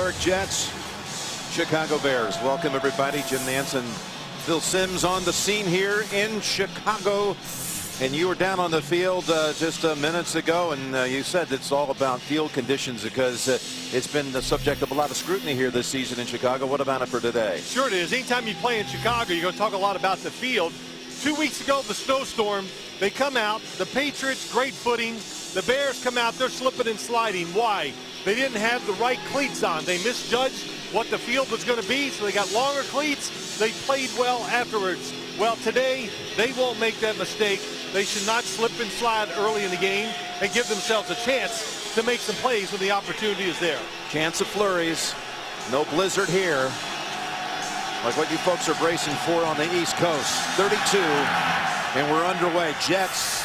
York Jets, Chicago Bears. Welcome everybody. Jim Nantz and Phil Simms on the scene here in Chicago. And you were down on the field just minutes ago, and you said it's all about field conditions because it's been the subject of a lot of scrutiny here this season in Chicago. What about it for today? Sure it is. Anytime you play in Chicago, you're going to talk a lot about the field. 2 weeks ago, the snowstorm, they come out. The Patriots, great footing. The Bears come out, they're slipping and sliding. Why? They didn't have the right cleats on. They misjudged what the field was going to be, so they got longer cleats. They played well afterwards. Well, today, they won't make that mistake. They should not slip and slide early in the game and give themselves a chance to make some plays when the opportunity is there. Chance of flurries. No blizzard here, like what you folks are bracing for on the East Coast. 32, and we're underway. Jets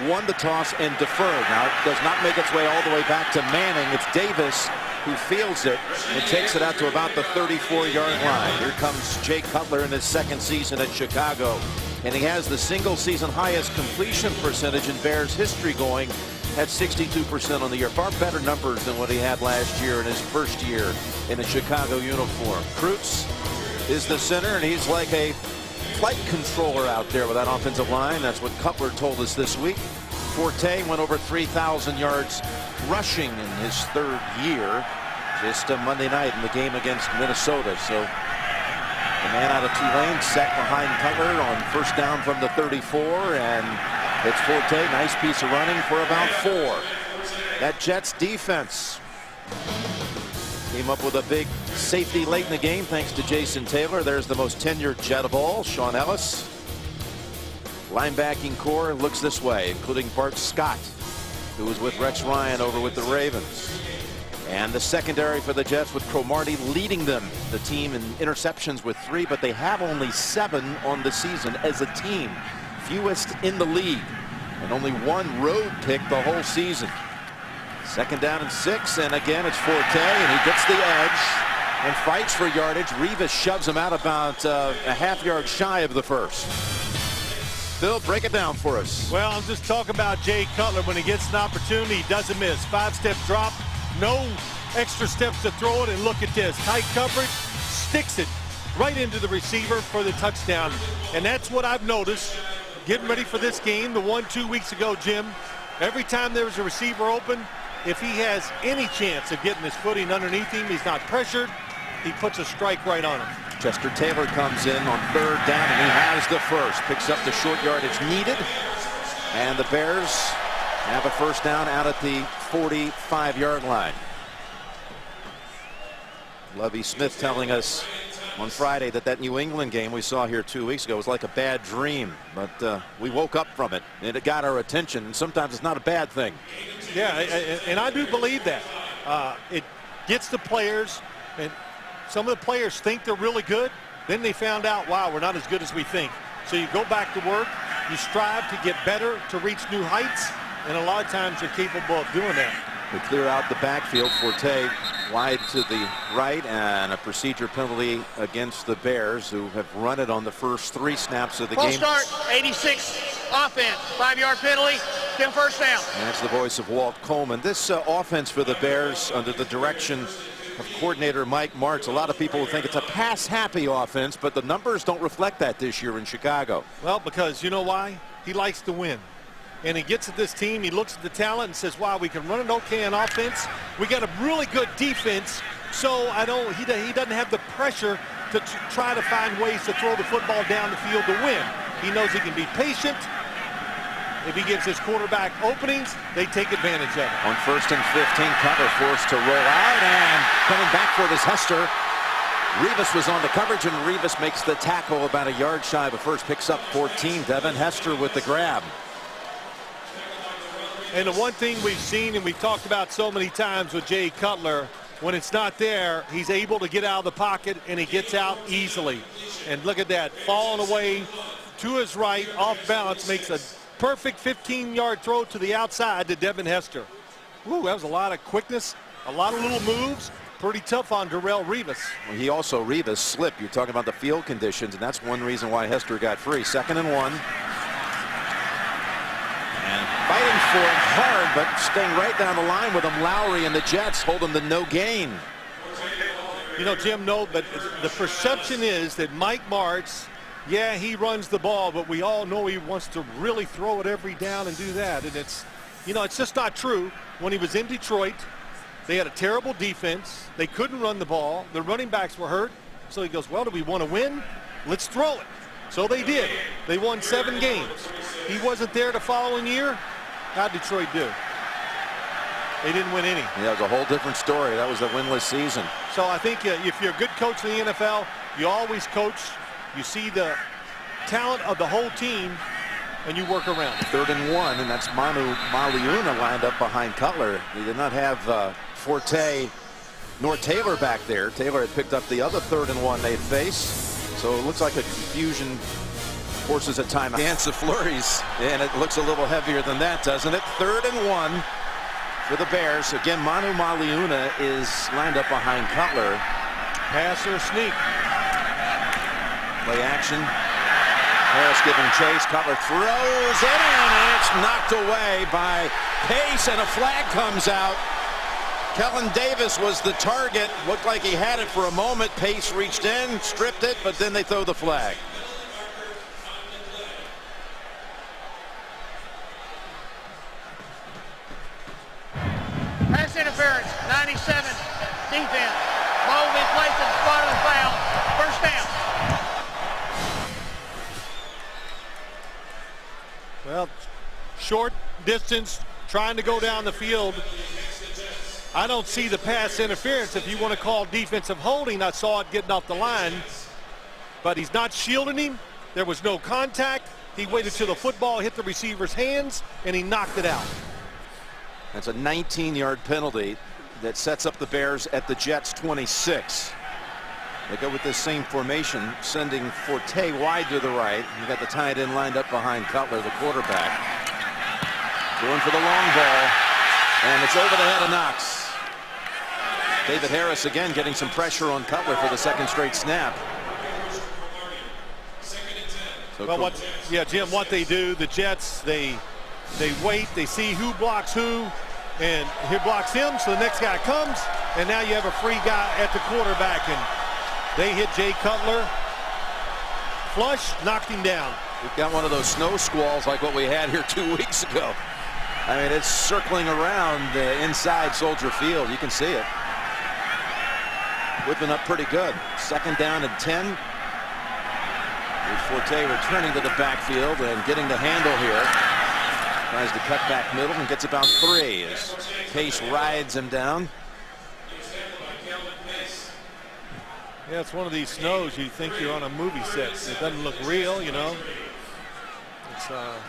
won the toss and deferred. Now, it does not make its way all the way back to Manning. It's Davis who fields it and takes it out to about the 34-yard line. Here comes Jay Cutler in his second season at Chicago. And he has the single season highest completion percentage in Bears history, going at 62% on the year. Far better numbers than what he had last year in his first year in a Chicago uniform. Kreutz is the center, and he's like a flight controller out there with that offensive line. That's what Cutler told us this week. Forte went over 3,000 yards rushing in his third year just Monday night in the game against Minnesota. So the man out of Tulane set behind Cutler on first down from the 34, and it's Forte. Nice piece of running for about 4. That Jets defense came up with a big safety late in the game thanks to Jason Taylor. There's the most tenured Jet of all, Sean Ellis. Linebacking core looks this way, including Bart Scott, who was with Rex Ryan over with the Ravens. And the secondary for the Jets with Cromartie leading them, the team in interceptions with 3, but they have only 7 on the season as a team, fewest in the league, and only 1 road pick the whole season. Second down and 6, and again it's Forte, and he gets the edge and fights for yardage. Revis shoves him out about a half-yard shy of the first. Phil, break it down for us. Well, I'm just talking about Jay Cutler. When he gets an opportunity, he doesn't miss. 5-step drop, no extra steps to throw it, and look at this. Tight coverage, sticks it right into the receiver for the touchdown. And that's what I've noticed getting ready for this game. The one 2 weeks ago, Jim, every time there was a receiver open, if he has any chance of getting his footing underneath him, he's not pressured, he puts a strike right on him. Chester Taylor comes in on third down, and he has the first. Picks up the short yardage needed. And the Bears have a first down out at the 45-yard line. Lovie Smith telling us on Friday that New England game we saw here 2 weeks ago was like a bad dream. But we woke up from it, and it got our attention. And sometimes it's not a bad thing. Yeah, and I do believe that. It gets the players, and some of the players think they're really good. Then they found out, wow, we're not as good as we think. So you go back to work, you strive to get better, to reach new heights, and a lot of times you're capable of doing that. They clear out the backfield. Forte wide to the right, and a procedure penalty against the Bears, who have run it on the first 3 snaps of the game. Start, 86, offense, 5-yard penalty, then first down. And that's the voice of Walt Coleman. This offense for the Bears under the direction of coordinator Mike Martz, a lot of people think it's a pass-happy offense, but the numbers don't reflect that this year in Chicago. Well, because you know why? He likes to win. And he gets at this team, he looks at the talent and says, wow, we can run it okay on offense. We got a really good defense, so he doesn't have the pressure to try to find ways to throw the football down the field to win. He knows he can be patient. If he gives his quarterback openings, they take advantage of it. On 1st and 15, Cutler forced to roll out, and coming back for it is Hester. Revis was on the coverage, and Revis makes the tackle about a yard shy of the first, picks up 14. Devin Hester with the grab. And the one thing we've seen and we've talked about so many times with Jay Cutler, when it's not there, he's able to get out of the pocket, and he gets out easily. And look at that, falling away to his right, off balance, makes a perfect 15-yard throw to the outside to Devin Hester. Ooh, that was a lot of quickness, a lot of little moves. Pretty tough on Darrelle Revis. Well, Revis slipped. You're talking about the field conditions, and that's one reason why Hester got free. 2nd and 1. And fighting for it hard, but staying right down the line with him. Lowry and the Jets hold him to no gain. You know, Jim, no, but the perception is that Mike Martz, yeah, he runs the ball, but we all know he wants to really throw it every down and do that. And it's, you know, it's just not true. When he was in Detroit, they had a terrible defense. They couldn't run the ball. The running backs were hurt. So he goes, well, do we want to win? Let's throw it. So they did. They won 7 games. He wasn't there the following year. How'd Detroit do? They didn't win any. Yeah, it was a whole different story. That was a winless season. So I think if you're a good coach in the NFL, you always coach. You see the talent of the whole team, and you work around it. 3rd and 1, and that's Manu Maliuna lined up behind Cutler. He did not have Forte nor Taylor back there. Taylor had picked up the other 3rd and 1 they'd face. So it looks like a confusion forces a timeout. Dance of flurries, and it looks a little heavier than that, doesn't it? 3rd and 1 for the Bears. Again, Manu Maliuna is lined up behind Cutler. Pass or sneak. Play action. Harris giving chase. Cutler throws it in, and it's knocked away by Pace, and a flag comes out. Kellen Davis was the target. Looked like he had it for a moment. Pace reached in, stripped it, but then they throw the flag. Pass interference, 97. Defense. Ball will be placed at the spot of the foul. First down. Well, short distance, trying to go down the field. I don't see the pass interference. If you want to call defensive holding, I saw it getting off the line. But he's not shielding him. There was no contact. He waited till the football hit the receiver's hands, and he knocked it out. That's a 19-yard penalty that sets up the Bears at the Jets' 26. They go with this same formation, sending Forte wide to the right. You got the tight end lined up behind Cutler, the quarterback. Going for the long ball, and it's over the head of Knox. David Harris again getting some pressure on Cutler for the 2nd straight snap. So well, Jim, what they do, the Jets, they wait, they see who blocks who, and he blocks him, so the next guy comes, and now you have a free guy at the quarterback, and they hit Jay Cutler. Flush, knocked him down. We've got one of those snow squalls like what we had here 2 weeks ago. I mean, it's circling around inside Soldier Field. You can see it. Whipping up pretty good. 2nd down and 10. With Forte returning to the backfield and getting the handle here. Tries to cut back middle and gets about 3 as Pace rides him down. Yeah, it's one of these snows you think you're on a movie set. It doesn't look real, you know. It's of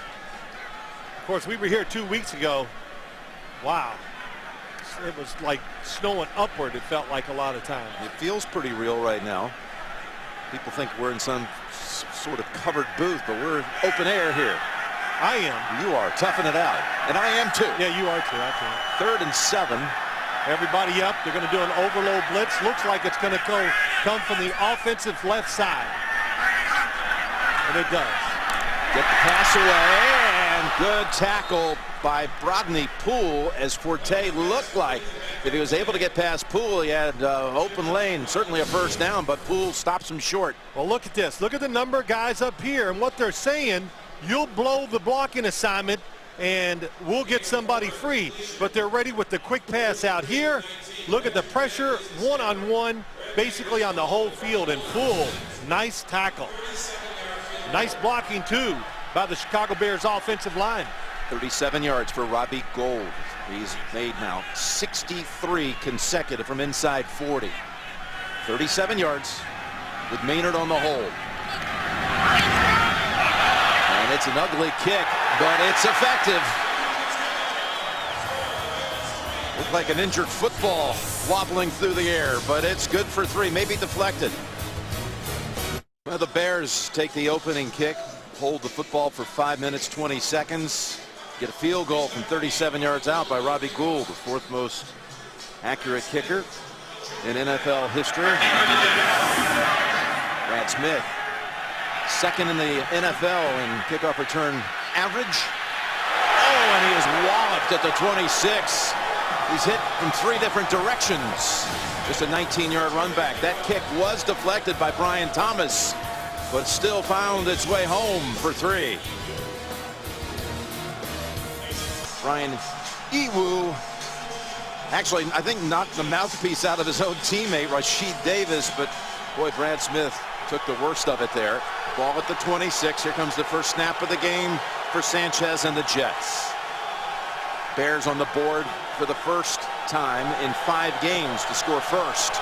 course, we were here 2 weeks ago. Wow. It was like snowing upward, it felt like a lot of times. It feels pretty real right now. People think we're in some sort of covered booth, but we're open air here. I am. You are. Toughing it out. And I am too. Yeah, you are too. I think. 3rd and 7. Everybody up. They're going to do an overload blitz. Looks like it's going to come from the offensive left side. And it does. Get the pass away, and good tackle by Brodney Poole as Forte looked like if he was able to get past Poole, he had open lane, certainly a 1st down, but Poole stops him short. Well, look at this. Look at the number of guys up here, and what they're saying, you'll blow the blocking assignment and we'll get somebody free, but they're ready with the quick pass out here. Look at the pressure, one-on-one, basically on the whole field, and Poole, nice tackle. Nice blocking, too, by the Chicago Bears offensive line. 37 yards for Robbie Gould. He's made now 63 consecutive from inside 40. 37 yards with Maynard on the hold. And it's an ugly kick, but it's effective. Looked like an injured football wobbling through the air, but it's good for 3, maybe deflected. Well, the Bears take the opening kick, hold the football for 5 minutes, 20 seconds, get a field goal from 37 yards out by Robbie Gould, the 4th most accurate kicker in NFL history. Brad Smith, 2nd in the NFL in kickoff return average. Oh, and he is walloped at the 26. He's hit from 3 different directions. Just a 19-yard run back. That kick was deflected by Brian Thomas, but still found its way home for 3. Brian Ewu actually, I think, knocked the mouthpiece out of his own teammate, Rashid Davis, but boy, Brad Smith took the worst of it there. Ball at the 26. Here comes the first snap of the game for Sanchez and the Jets. Bears on the board for the first time in 5 games to score first.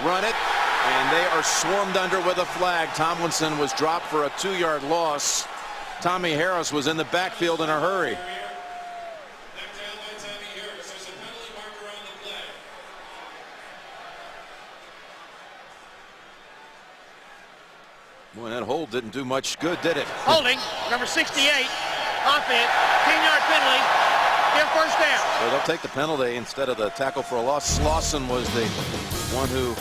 Run it, and they are swarmed under with a flag. Tomlinson was dropped for a 2-yard loss. Tommy Harris was in the backfield in a hurry. Boy, that hold didn't do much good, did it? Holding, number 68, offense, 10-yard penalty, give first down. So they'll take the penalty instead of the tackle for a loss. Slauson was the one who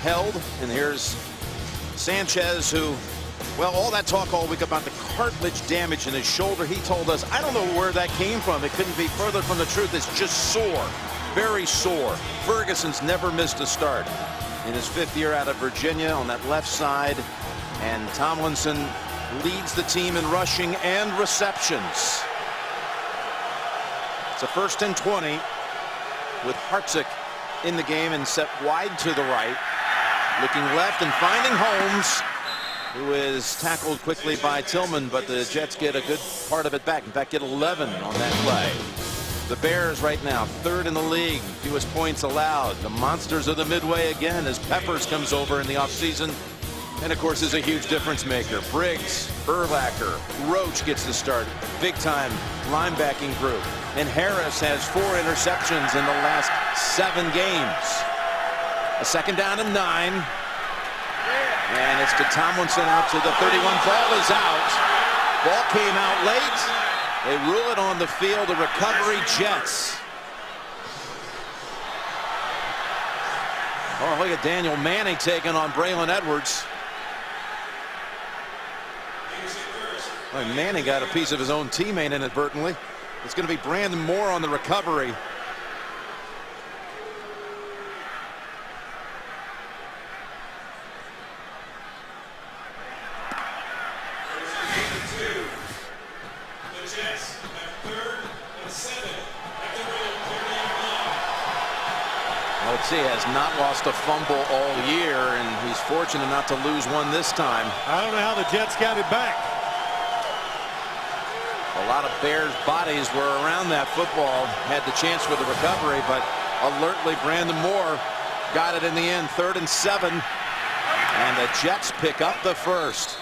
held, and here's Sanchez, who, well, all that talk all week about the cartilage damage in his shoulder. He told us, I don't know where that came from. It couldn't be further from the truth. It's just sore, very sore. Ferguson's never missed a start in his 5th year out of Virginia on that left side. And Tomlinson leads the team in rushing and receptions. It's a 1st and 20 with Hartzik in the game and set wide to the right. Looking left and finding Holmes, who is tackled quickly by Tillman, but the Jets get a good part of it back. In fact, get 11 on that play. The Bears right now 3rd in the league, fewest points allowed. The monsters of the Midway again as Peppers comes over in the offseason. And of course is a huge difference maker. Briggs, Urlacher, Roach gets the start. Big time linebacking group. And Harris has 4 interceptions in the last 7 games. A 2nd down and 9. And it's to Tomlinson out to the 31. Ball is out. Ball came out late. They rule it on the field. The recovery Jets. Oh, look at Daniel Manning taking on Braylon Edwards. Well, Manning got a piece of his own teammate inadvertently. It's going to be Brandon Moore on the recovery. He has not lost a fumble all year, and he's fortunate not to lose one this time. I don't know how the Jets got it back. A lot of Bears bodies were around that football, had the chance for the recovery, but alertly Brandon Moore got it in the end. 3rd and 7, and the Jets pick up the first.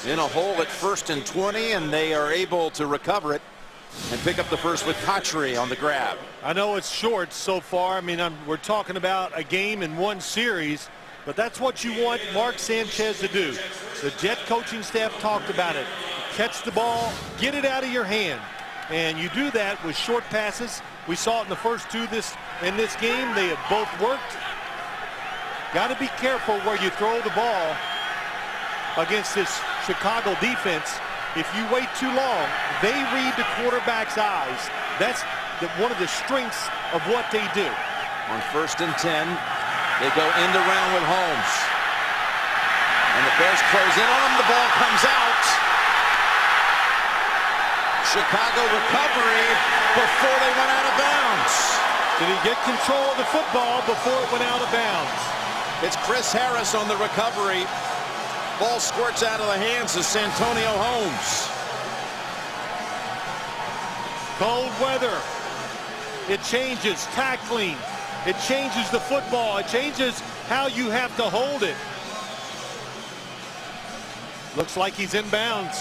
In a hole at 1st and 20, and they are able to recover it and pick up the first with Cutler on the grab. I know it's short so far. I mean, we're talking about a game in 1 series, but that's what you want Mark Sanchez to do. The Jet coaching staff talked about it. Catch the ball, get it out of your hand, and you do that with short passes. We saw it in the first 2 in this game. They have both worked. Got to be careful where you throw the ball against this Chicago defense. If you wait too long, they read the quarterback's eyes. That's one of the strengths of what they do. On 1st and 10, they go end around with Holmes. And the Bears close in on him. The ball comes out. Chicago recovery before they went out of bounds. Did he get control of the football before it went out of bounds? It's Chris Harris on the recovery. Ball squirts out of the hands of Santonio Holmes. Cold weather. It changes tackling. It changes the football. It changes how you have to hold it. Looks like he's in bounds.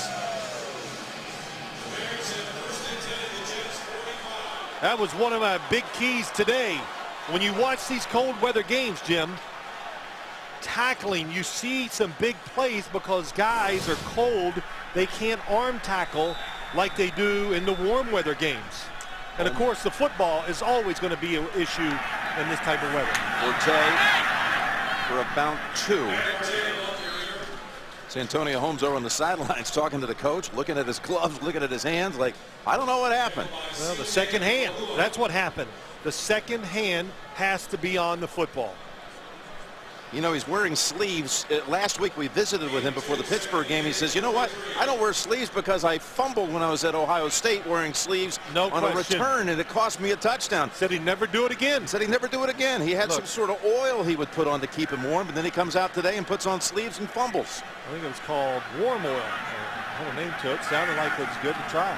That was one of my big keys today. When you watch these cold weather games, Jim, tackling, you see some big plays because guys are cold. They can't arm tackle like they do in the warm weather games. And of course the football is always going to be an issue in this type of weather. Forte for about 2. Santonio Holmes over on the sidelines talking to the coach, looking at his gloves, looking at his hands like, I don't know what happened. Well, the second hand, that's what happened. The second hand has to be on the football. You know, he's wearing sleeves. Last week we visited with him before the Pittsburgh game. He says, you know what? I don't wear sleeves because I fumbled when I was at Ohio State wearing sleeves on a return, and it cost me a touchdown. Said he'd never do it again. Said he'd never do it again. He had some sort of oil he would put on to keep him warm, but then he comes out today and puts on sleeves and fumbles. I think it was called warm oil. I had a name to it. Sounded like it was good to try.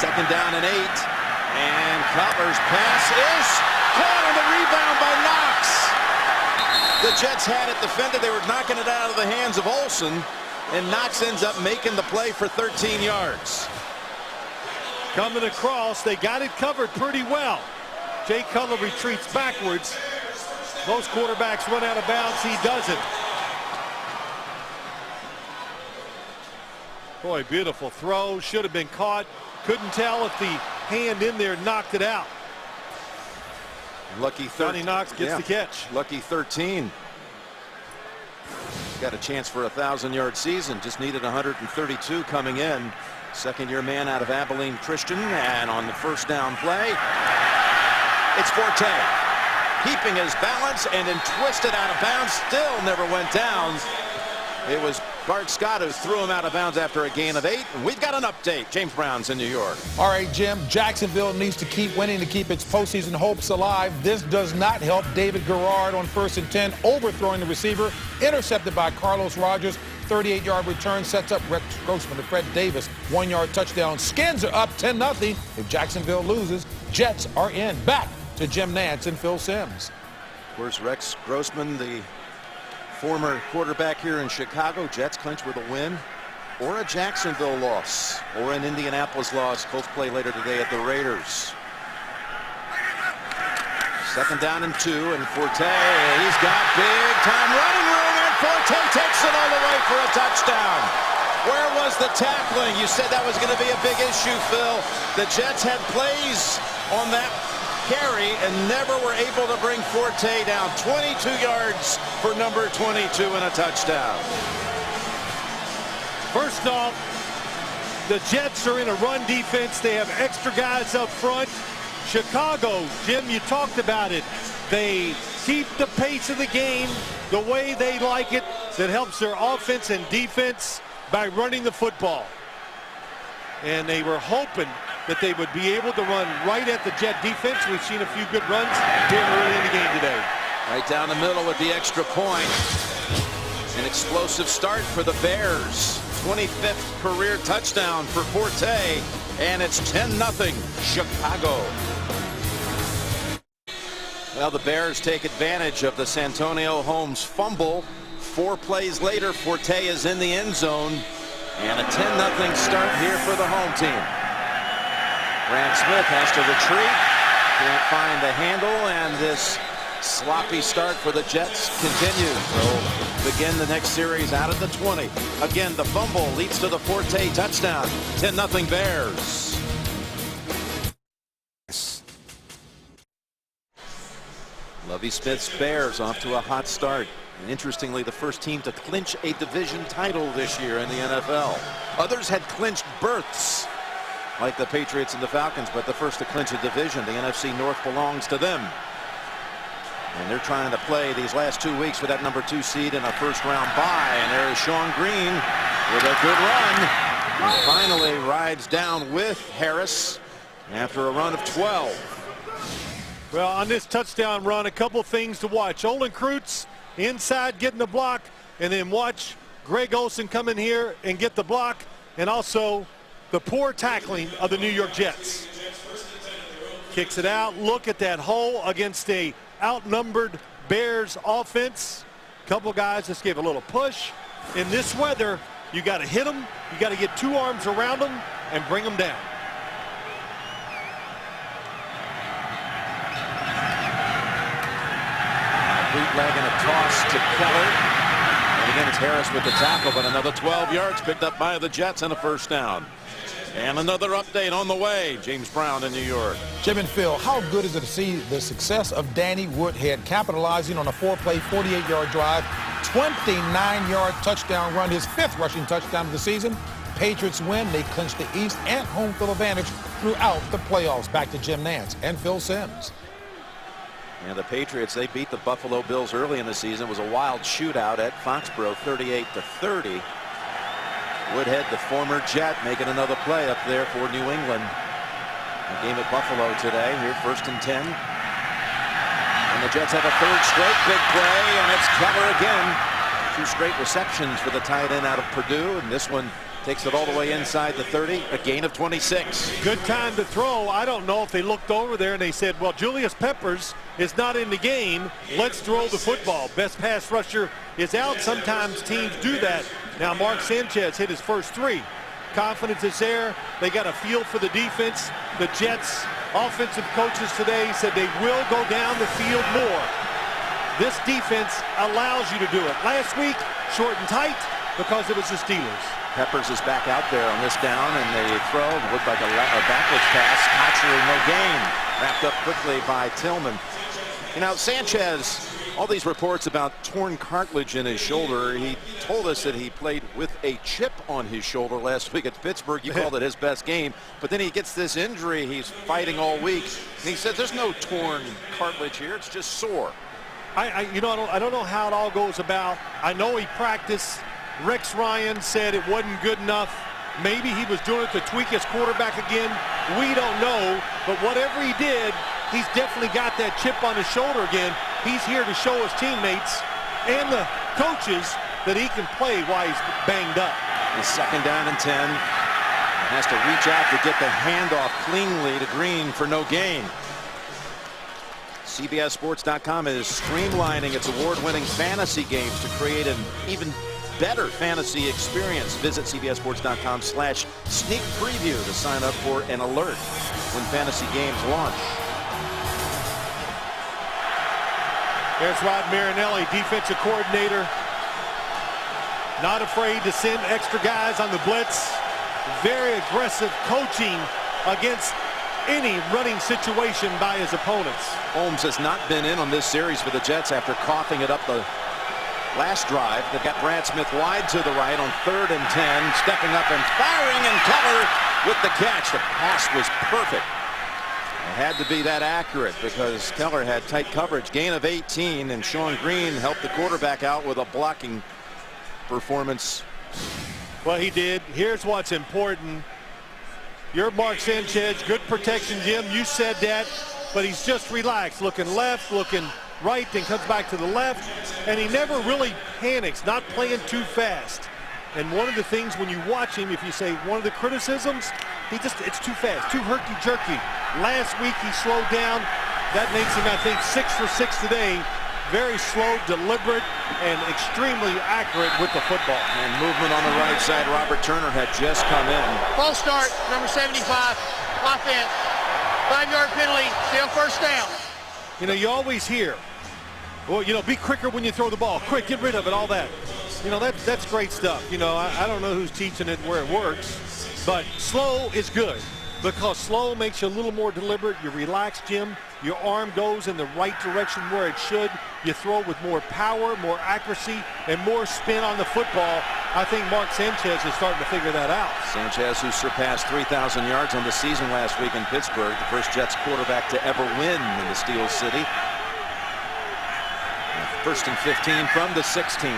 Second down and 8. And Cutler's pass is caught on the rebound by Knox. The Jets had it defended. They were knocking it out of the hands of Olsen, and Knox ends up making the play for 13 yards. Coming across, they got it covered pretty well. Jay Cutler retreats backwards. Most quarterbacks run out of bounds. He doesn't. Boy, beautiful throw. Should have been caught. Couldn't tell if the hand in there knocked it out. Lucky Johnny Knox gets the catch. Lucky 13. Got a chance for a 1,000-yard season. Just needed 132 coming in. Second-year man out of Abilene Christian. And on the first down play, it's Forte. Keeping his balance and then twisted out of bounds. Still never went down. It was Bart Scott who threw him out of bounds after a gain of 8. And we've got an update. James Brown's in New York. All right, Jim. Jacksonville needs to keep winning to keep its postseason hopes alive. This does not help David Garrard on 1st and 10, overthrowing the receiver, intercepted by Carlos Rogers. 38-yard return sets up Rex Grossman to Fred Davis. 1-yard touchdown. Skins are up 10-0. If Jacksonville loses, Jets are in. Back to Jim Nantz and Phil Simms. Of course, Rex Grossman, the former quarterback here in Chicago. Jets clinch with a win or a Jacksonville loss or an Indianapolis loss. Colts play later today at the Raiders. Second down and 2, and Forte, he's got big time running room, and Forte takes it all the way for a touchdown. Where was the tackling? You said that was going to be a big issue, Phil. The Jets had plays on that carry and never were able to bring Forte down. 22 yards for number 22 and a touchdown. First off, the Jets are in a run defense. They have extra guys up front. Chicago, Jim, you talked about it. They keep the pace of the game the way they like it. That helps their offense and defense by running the football. And they were hoping that they would be able to run right at the Jet defense. We've seen a few good runs here early in the game today. Right down the middle with the extra point. An explosive start for the Bears. 25th career touchdown for Forte, and it's 10-0 Chicago. Well, the Bears take advantage of the Santonio Holmes fumble. 4 plays later, Forte is in the end zone, and a 10-0 start here for the home team. Grant Smith has to retreat, can't find the handle, and this sloppy start for the Jets continues. They'll begin the next series out at the 20. Again, the fumble leads to the Forte touchdown. 10-0 Bears. Lovie Smith's Bears off to a hot start. And interestingly, the first team to clinch a division title this year in the NFL. Others had clinched berths, like the Patriots and the Falcons, but the first to clinch a division. The NFC North belongs to them. And they're trying to play these last 2 weeks for that number 2 seed in a first-round bye. And there is Sean Green with a good run. He finally rides down with Harris after a run of 12. Well, on this touchdown run, a couple things to watch. Olin Kreutz inside getting the block, and then watch Greg Olsen come in here and get the block, and also the poor tackling of the New York Jets. Kicks it out. Look at that hole against a outnumbered Bears offense. Couple guys just gave a little push. In this weather, you got to hit them. You got to get 2 arms around them and bring them down. Bootleg and a toss to Keller. And again, it's Harris with the tackle, but another 12 yards picked up by the Jets and a first down. And another update on the way. James Brown in New York. Jim and Phil, how good is it to see the success of Danny Woodhead capitalizing on a 4-play, 48-yard drive 29-yard touchdown run, his 5th rushing touchdown of the season. Patriots win. They clinch the East and home field advantage throughout the playoffs. Back to Jim Nantz and Phil Simms. And the Patriots, they beat the Buffalo Bills early in the season. It was a wild shootout at Foxborough, 38-30. Woodhead, the former Jet, making another play up there for New England. The game at Buffalo today. Here, 1st and 10. And the Jets have a 3rd straight big play, and it's Cutler again. 2 straight receptions for the tight end out of Purdue, and this one takes it all the way inside the 30, a gain of 26. Good time to throw. I don't know if they looked over there and they said, well, Julius Peppers is not in the game. Let's throw the football. Best pass rusher is out. Sometimes teams do that. Now Mark Sanchez hit his first 3. Confidence is there. They got a feel for the defense. The Jets offensive coaches today said they will go down the field more. This defense allows you to do it. Last week, short and tight because it was the Steelers. Peppers is back out there on this down, and they throw. It looked like a backwards pass. Actually, no gain. Wrapped up quickly by Tillman. You know, Sanchez, all these reports about torn cartilage in his shoulder. He told us that he played with a chip on his shoulder last week at Pittsburgh. You called it his best game. But then he gets this injury. He's fighting all week. And he said there's no torn cartilage here. It's just sore. I don't know how it all goes about. I know he practiced. Rex Ryan said it wasn't good enough. Maybe he was doing it to tweak his quarterback again. We don't know. But whatever he did, he's definitely got that chip on his shoulder again. He's here to show his teammates and the coaches that he can play while he's banged up. The 2nd down and 10. Has to reach out to get the handoff cleanly to Green for no gain. CBSSports.com is streamlining its award-winning fantasy games to create an even better fantasy experience. Visit CBSSports.com/sneak preview to sign up for an alert when fantasy games launch. There's Rod Marinelli, defensive coordinator. Not afraid to send extra guys on the blitz. Very aggressive coaching against any running situation by his opponents. Holmes has not been in on this series for the Jets after coughing it up the last drive. They've got Brad Smith wide to the right on 3rd and 10, stepping up and firing, and Cutler with the catch. The pass was perfect. It had to be that accurate because Keller had tight coverage. Gain of 18, and Sean Green helped the quarterback out with a blocking performance. Well, he did. Here's what's important. You're Mark Sanchez, good protection, Jim. You said that, but he's just relaxed, looking left, looking right, then comes back to the left, and he never really panics, not playing too fast. And one of the things when you watch him, if you say one of the criticisms, it's too fast, too herky-jerky. Last week he slowed down. That makes him, I think, 6 for 6 today. Very slow, deliberate, and extremely accurate with the football. And movement on the right side. Robert Turner had just come in. False start, number 75, offense. 5-yard penalty, still 1st down. You know, you always hear, well, you know, be quicker when you throw the ball. Quick, get rid of it, all that. You know, that's great stuff. You know, I don't know who's teaching it where it works, but slow is good because slow makes you a little more deliberate. You're relaxed, Jim. Your arm goes in the right direction where it should. You throw with more power, more accuracy, and more spin on the football. I think Mark Sanchez is starting to figure that out. Sanchez, who surpassed 3,000 yards on the season last week in Pittsburgh, the first Jets quarterback to ever win in the Steel City. 1st and 15 from the 16.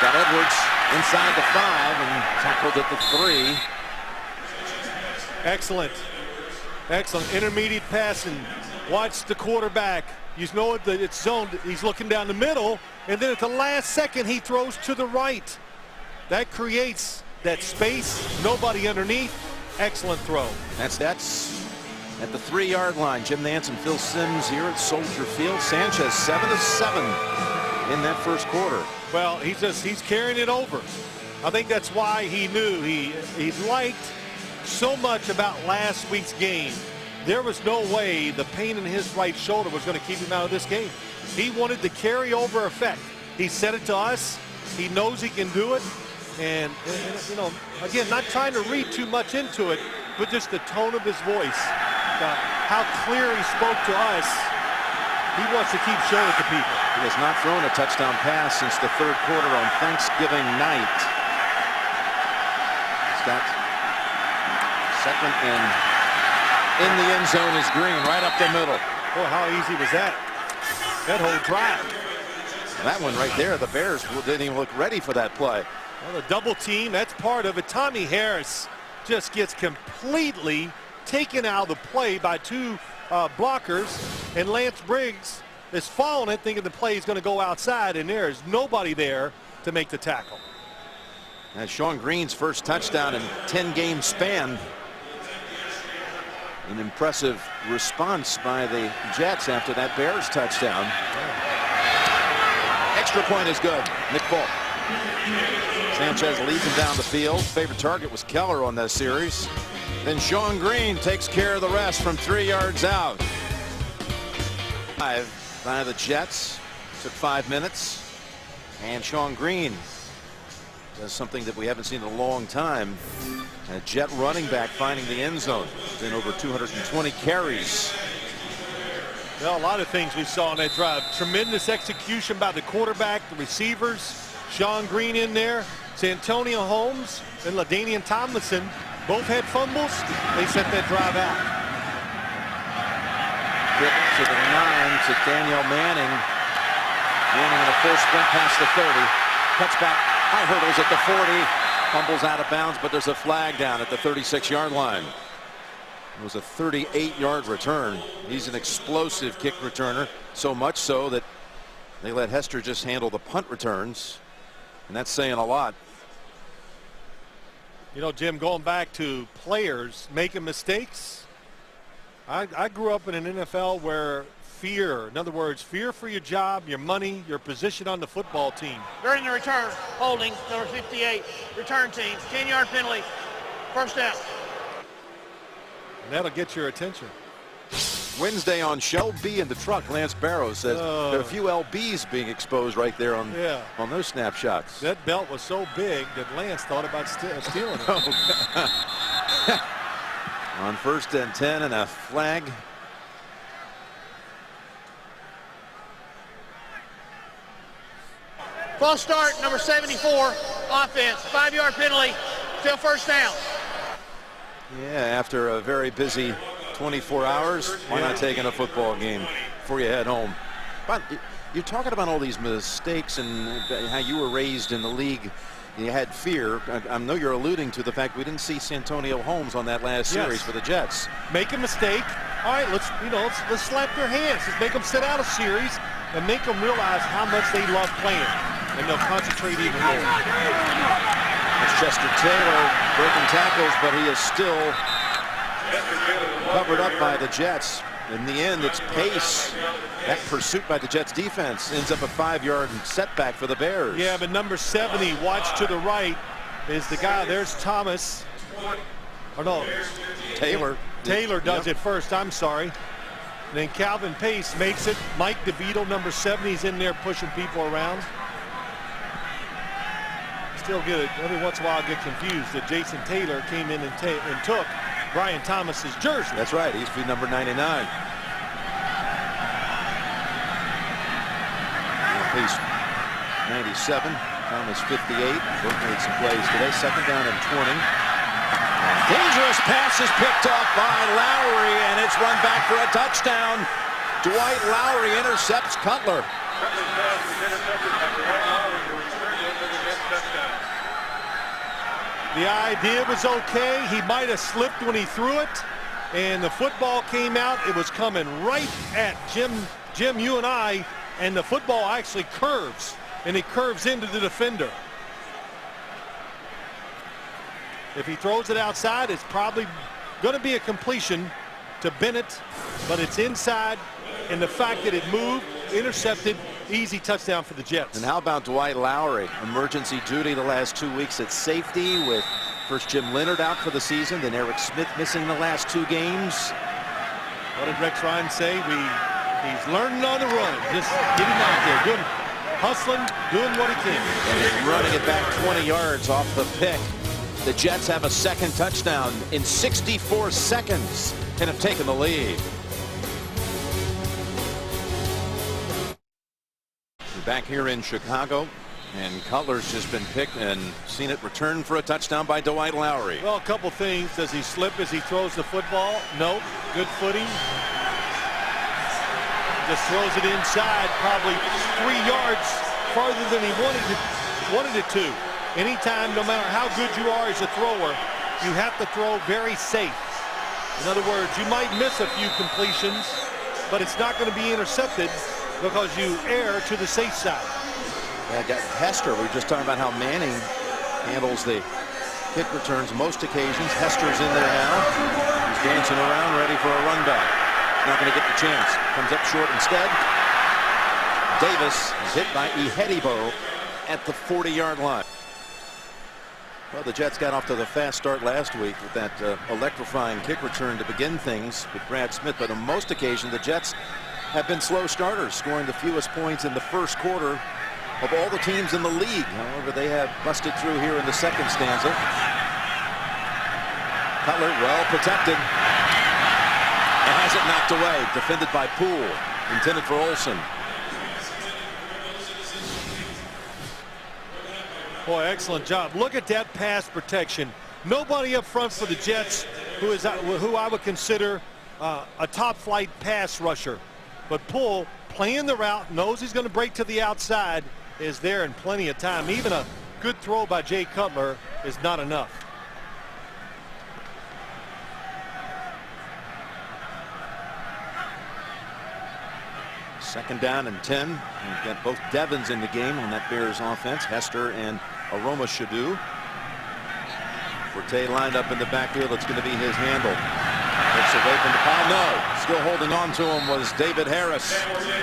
Got Edwards inside the 5 and tackled at the 3. Excellent. Excellent. Intermediate passing. Watch the quarterback. You know that it's zoned. He's looking down the middle, and then at the last second, he throws to the right. That creates that space. Nobody underneath. Excellent throw. That's at the 3-yard line. Jim Nantz and Phil Simms here at Soldier Field. Sanchez 7 of 7 in that 1st quarter. Well, he's carrying it over. I think that's why he knew he liked so much about last week's game. There was no way the pain in his right shoulder was going to keep him out of this game. He wanted the carryover effect. He said it to us. He knows he can do it. And you know, again, not trying to read too much into it, but just the tone of his voice, how clear he spoke to us. He wants to keep showing it to people. He has not thrown a touchdown pass since the third quarter on Thanksgiving night. He's got second and in the end zone is Green right up the middle. Boy, how easy was that? That whole drive. And that one right there, the Bears didn't even look ready for that play. Well, the double team, that's part of it. Tommy Harris just gets completely taken out of the play by two blockers, and Lance Briggs is following it, thinking the play is going to go outside, and there is nobody there to make the tackle. That's Sean Green's first touchdown in 10-game span. An impressive response by the Jets after that Bears touchdown. Extra point is good. Nick Folk. Sanchez leads him down the field. Favorite target was Cutler on that series. Then Sean Green takes care of the rest from 3 yards out. By the Jets. Took 5 minutes. And Sean Green does something that we haven't seen in a long time. A Jet running back finding the end zone. Been over 220 carries. Well, a lot of things we saw on that drive. Tremendous execution by the quarterback, the receivers. Sean Green in there. Santonio Holmes and LaDainian Tomlinson both had fumbles. They set that drive out. Get to the 9 to Daniel Manning. Manning in a full sprint past the 30. Cuts back. High hurdles at the 40. Fumbles out of bounds, but there's a flag down at the 36-yard line. It was a 38-yard return. He's an explosive kick returner, so much so that they let Hester just handle the punt returns, and that's saying a lot. You know, Jim, going back to players making mistakes, I grew up in an NFL where fear, in other words, fear for your job, your money, your position on the football team. During the return, holding, number 58, return team, 10-yard penalty, first down. And that'll get your attention. Wednesday on Shell B in the truck, Lance Barrows says there are a few LBs being exposed right there on those snapshots. That belt was so big that Lance thought about stealing it. On 1st and 10 and a flag. False start, number 74, offense, 5-yard penalty, still first down. Yeah, after a very busy 24 hours, why not taking a football game before you head home? But you're talking about all these mistakes and how you were raised in the league. You had fear. I know you're alluding to the fact we didn't see Santonio Holmes on that last series for the Jets. Make a mistake. All right, let's slap their hands. Let's make them sit out a series and make them realize how much they love playing, and they'll concentrate even more. That's Chester Taylor breaking tackles, but he is still covered up by the Jets. In the end, it's pace. That pursuit by the Jets defense ends up a 5-yard setback for the Bears. Yeah, but number 70, watch to the right, is the guy. There's Thomas. Or no, Taylor. Taylor does it first. I'm sorry. And then Calvin Pace makes it. Mike DeVito, number 70, is in there pushing people around. Still get it. Every once in a while I get confused that Jason Taylor came in and took Brian Thomas's jersey. That's right. He's be number 99. Pace 97. Thomas 58. Both made some plays today. Second down and 20. Dangerous pass is picked up by Lowry, and it's run back for a touchdown. Dwight Lowry intercepts Cutler. The idea was okay. He might have slipped when he threw it, and the football came out. It was coming right at Jim, you and I, and the football actually curves, and it curves into the defender. If he throws it outside, it's probably going to be a completion to Bennett, but it's inside, and the fact that it moved, intercepted, easy touchdown for the Jets. And how about Dwight Lowry? Emergency duty the last 2 weeks at safety, with first Jim Leonard out for the season, then Eric Smith missing the last 2 games. What did Rex Ryan say? He's learning on the run. Just get him out there, doing hustling, doing what he can. And he's running it back 20 yards off the pick. The Jets have a second touchdown in 64 seconds and have taken the lead. back here in Chicago, and Cutler's just been picked and seen it returned for a touchdown by Dwight Lowry. Well, a couple things. Does he slip as he throws the football? Nope. Good footing. Just throws it inside, probably 3 yards farther than he wanted it to. Anytime, no matter how good you are as a thrower, you have to throw very safe. In other words, you might miss a few completions, but it's not going to be intercepted because you err to the safe side. Yeah, got Hester. We were just talking about how Manning handles the kick returns most occasions. Hester's in there now. He's dancing around, ready for a run back. Not going to get the chance. Comes up short instead. Davis is hit by Ihedibo at the 40-yard line. Well, the Jets got off to the fast start last week with that electrifying kick return to begin things with Brad Smith. But on most occasions, the Jets have been slow starters, scoring the fewest points in the first quarter of all the teams in the league. However, they have busted through here in the second stanza. Cutler well protected and has it knocked away. Defended by Poole. Intended for Olsen. Boy, excellent job. Look at that pass protection. Nobody up front for the Jets who I would consider a top flight pass rusher. But Poole playing the route, knows he's going to break to the outside, is there in plenty of time. Even a good throw by Jay Cutler is not enough. Second down and 10. We've got both Devons in the game on that Bears offense. Hester and Aroma Shadu. Forte lined up in the backfield. It's going to be his handle. Looks away from the pile. No. Still holding on to him was David Harris.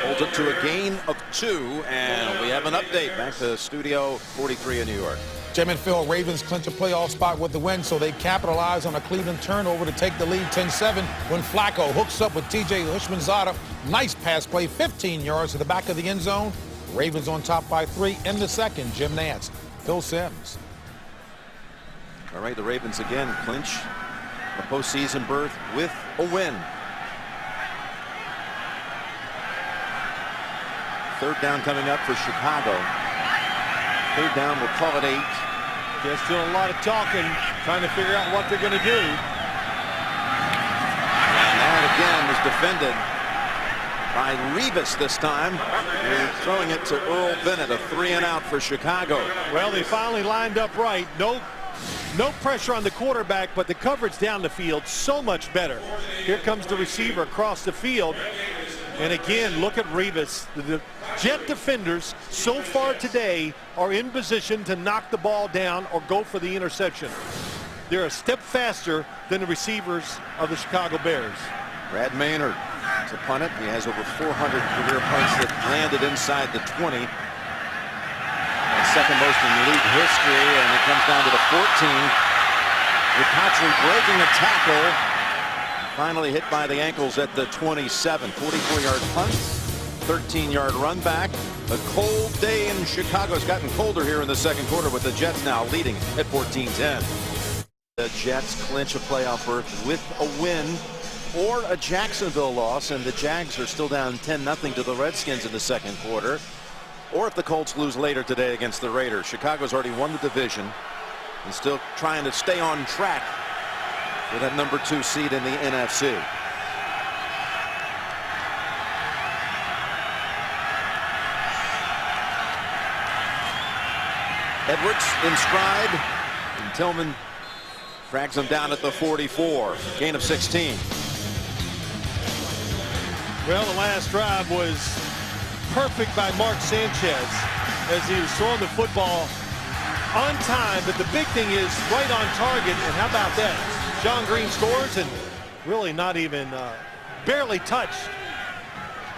Holds it to a gain of 2. And we have an update back to Studio 43 in New York. Jim and Phil, Ravens clinch a playoff spot with the win, so they capitalize on a Cleveland turnover to take the lead 10-7 when Flacco hooks up with T.J. Houshmandzadeh. Nice pass play, 15 yards to the back of the end zone. Ravens on top by 3 in the second. Jim Nantz, Phil Simms. All right, the Ravens again clinch a postseason berth with a win. Third down coming up for Chicago. Third down, we'll call it 8. Just doing a lot of talking, trying to figure out what they're going to do. And that again is defended by Revis this time. They're throwing it to Earl Bennett, a 3-and-out for Chicago. Well, they finally lined up right. No pressure on the quarterback, but the coverage down the field so much better. Here comes the receiver across the field. And again, look at Revis. The Jet defenders so far today are in position to knock the ball down or go for the interception. They're a step faster than the receivers of the Chicago Bears. Brad Maynard to punt it. He has over 400 career punts that landed inside the 20. That's second most in league history, and it comes down to the 14. Patry breaking a tackle. Finally hit by the ankles at the 27. 44-yard punt, 13-yard run back. A cold day in Chicago. It's gotten colder here in the second quarter with the Jets now leading at 14-10. The Jets clinch a playoff berth with a win or a Jacksonville loss, and the Jags are still down 10-0 to the Redskins in the second quarter. Or if the Colts lose later today against the Raiders. Chicago's already won the division and still trying to stay on track with that number 2 seed in the NFC. Edwards in stride, and Tillman frags him down at the 44. Gain of 16. Well, the last drive was perfect by Mark Sanchez as he was throwing the football on time, but the big thing is right on target. And how about that? John Green scores and really not even barely touched.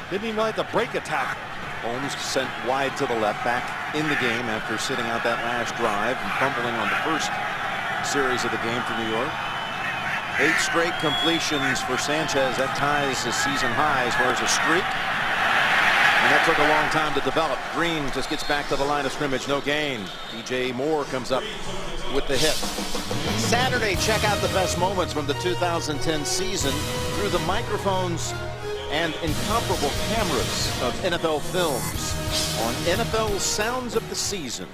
Didn't even have to break a tackle. Holmes sent wide to the left, back in the game after sitting out that last drive and fumbling on the first series of the game for New York. 8 straight completions for Sanchez. That ties his season high as far as a streak. And that took a long time to develop. Green just gets back to the line of scrimmage, no gain. DJ Moore comes up with the hit. Saturday, check out the best moments from the 2010 season through the microphones and incomparable cameras of NFL films on NFL Sounds of the Season.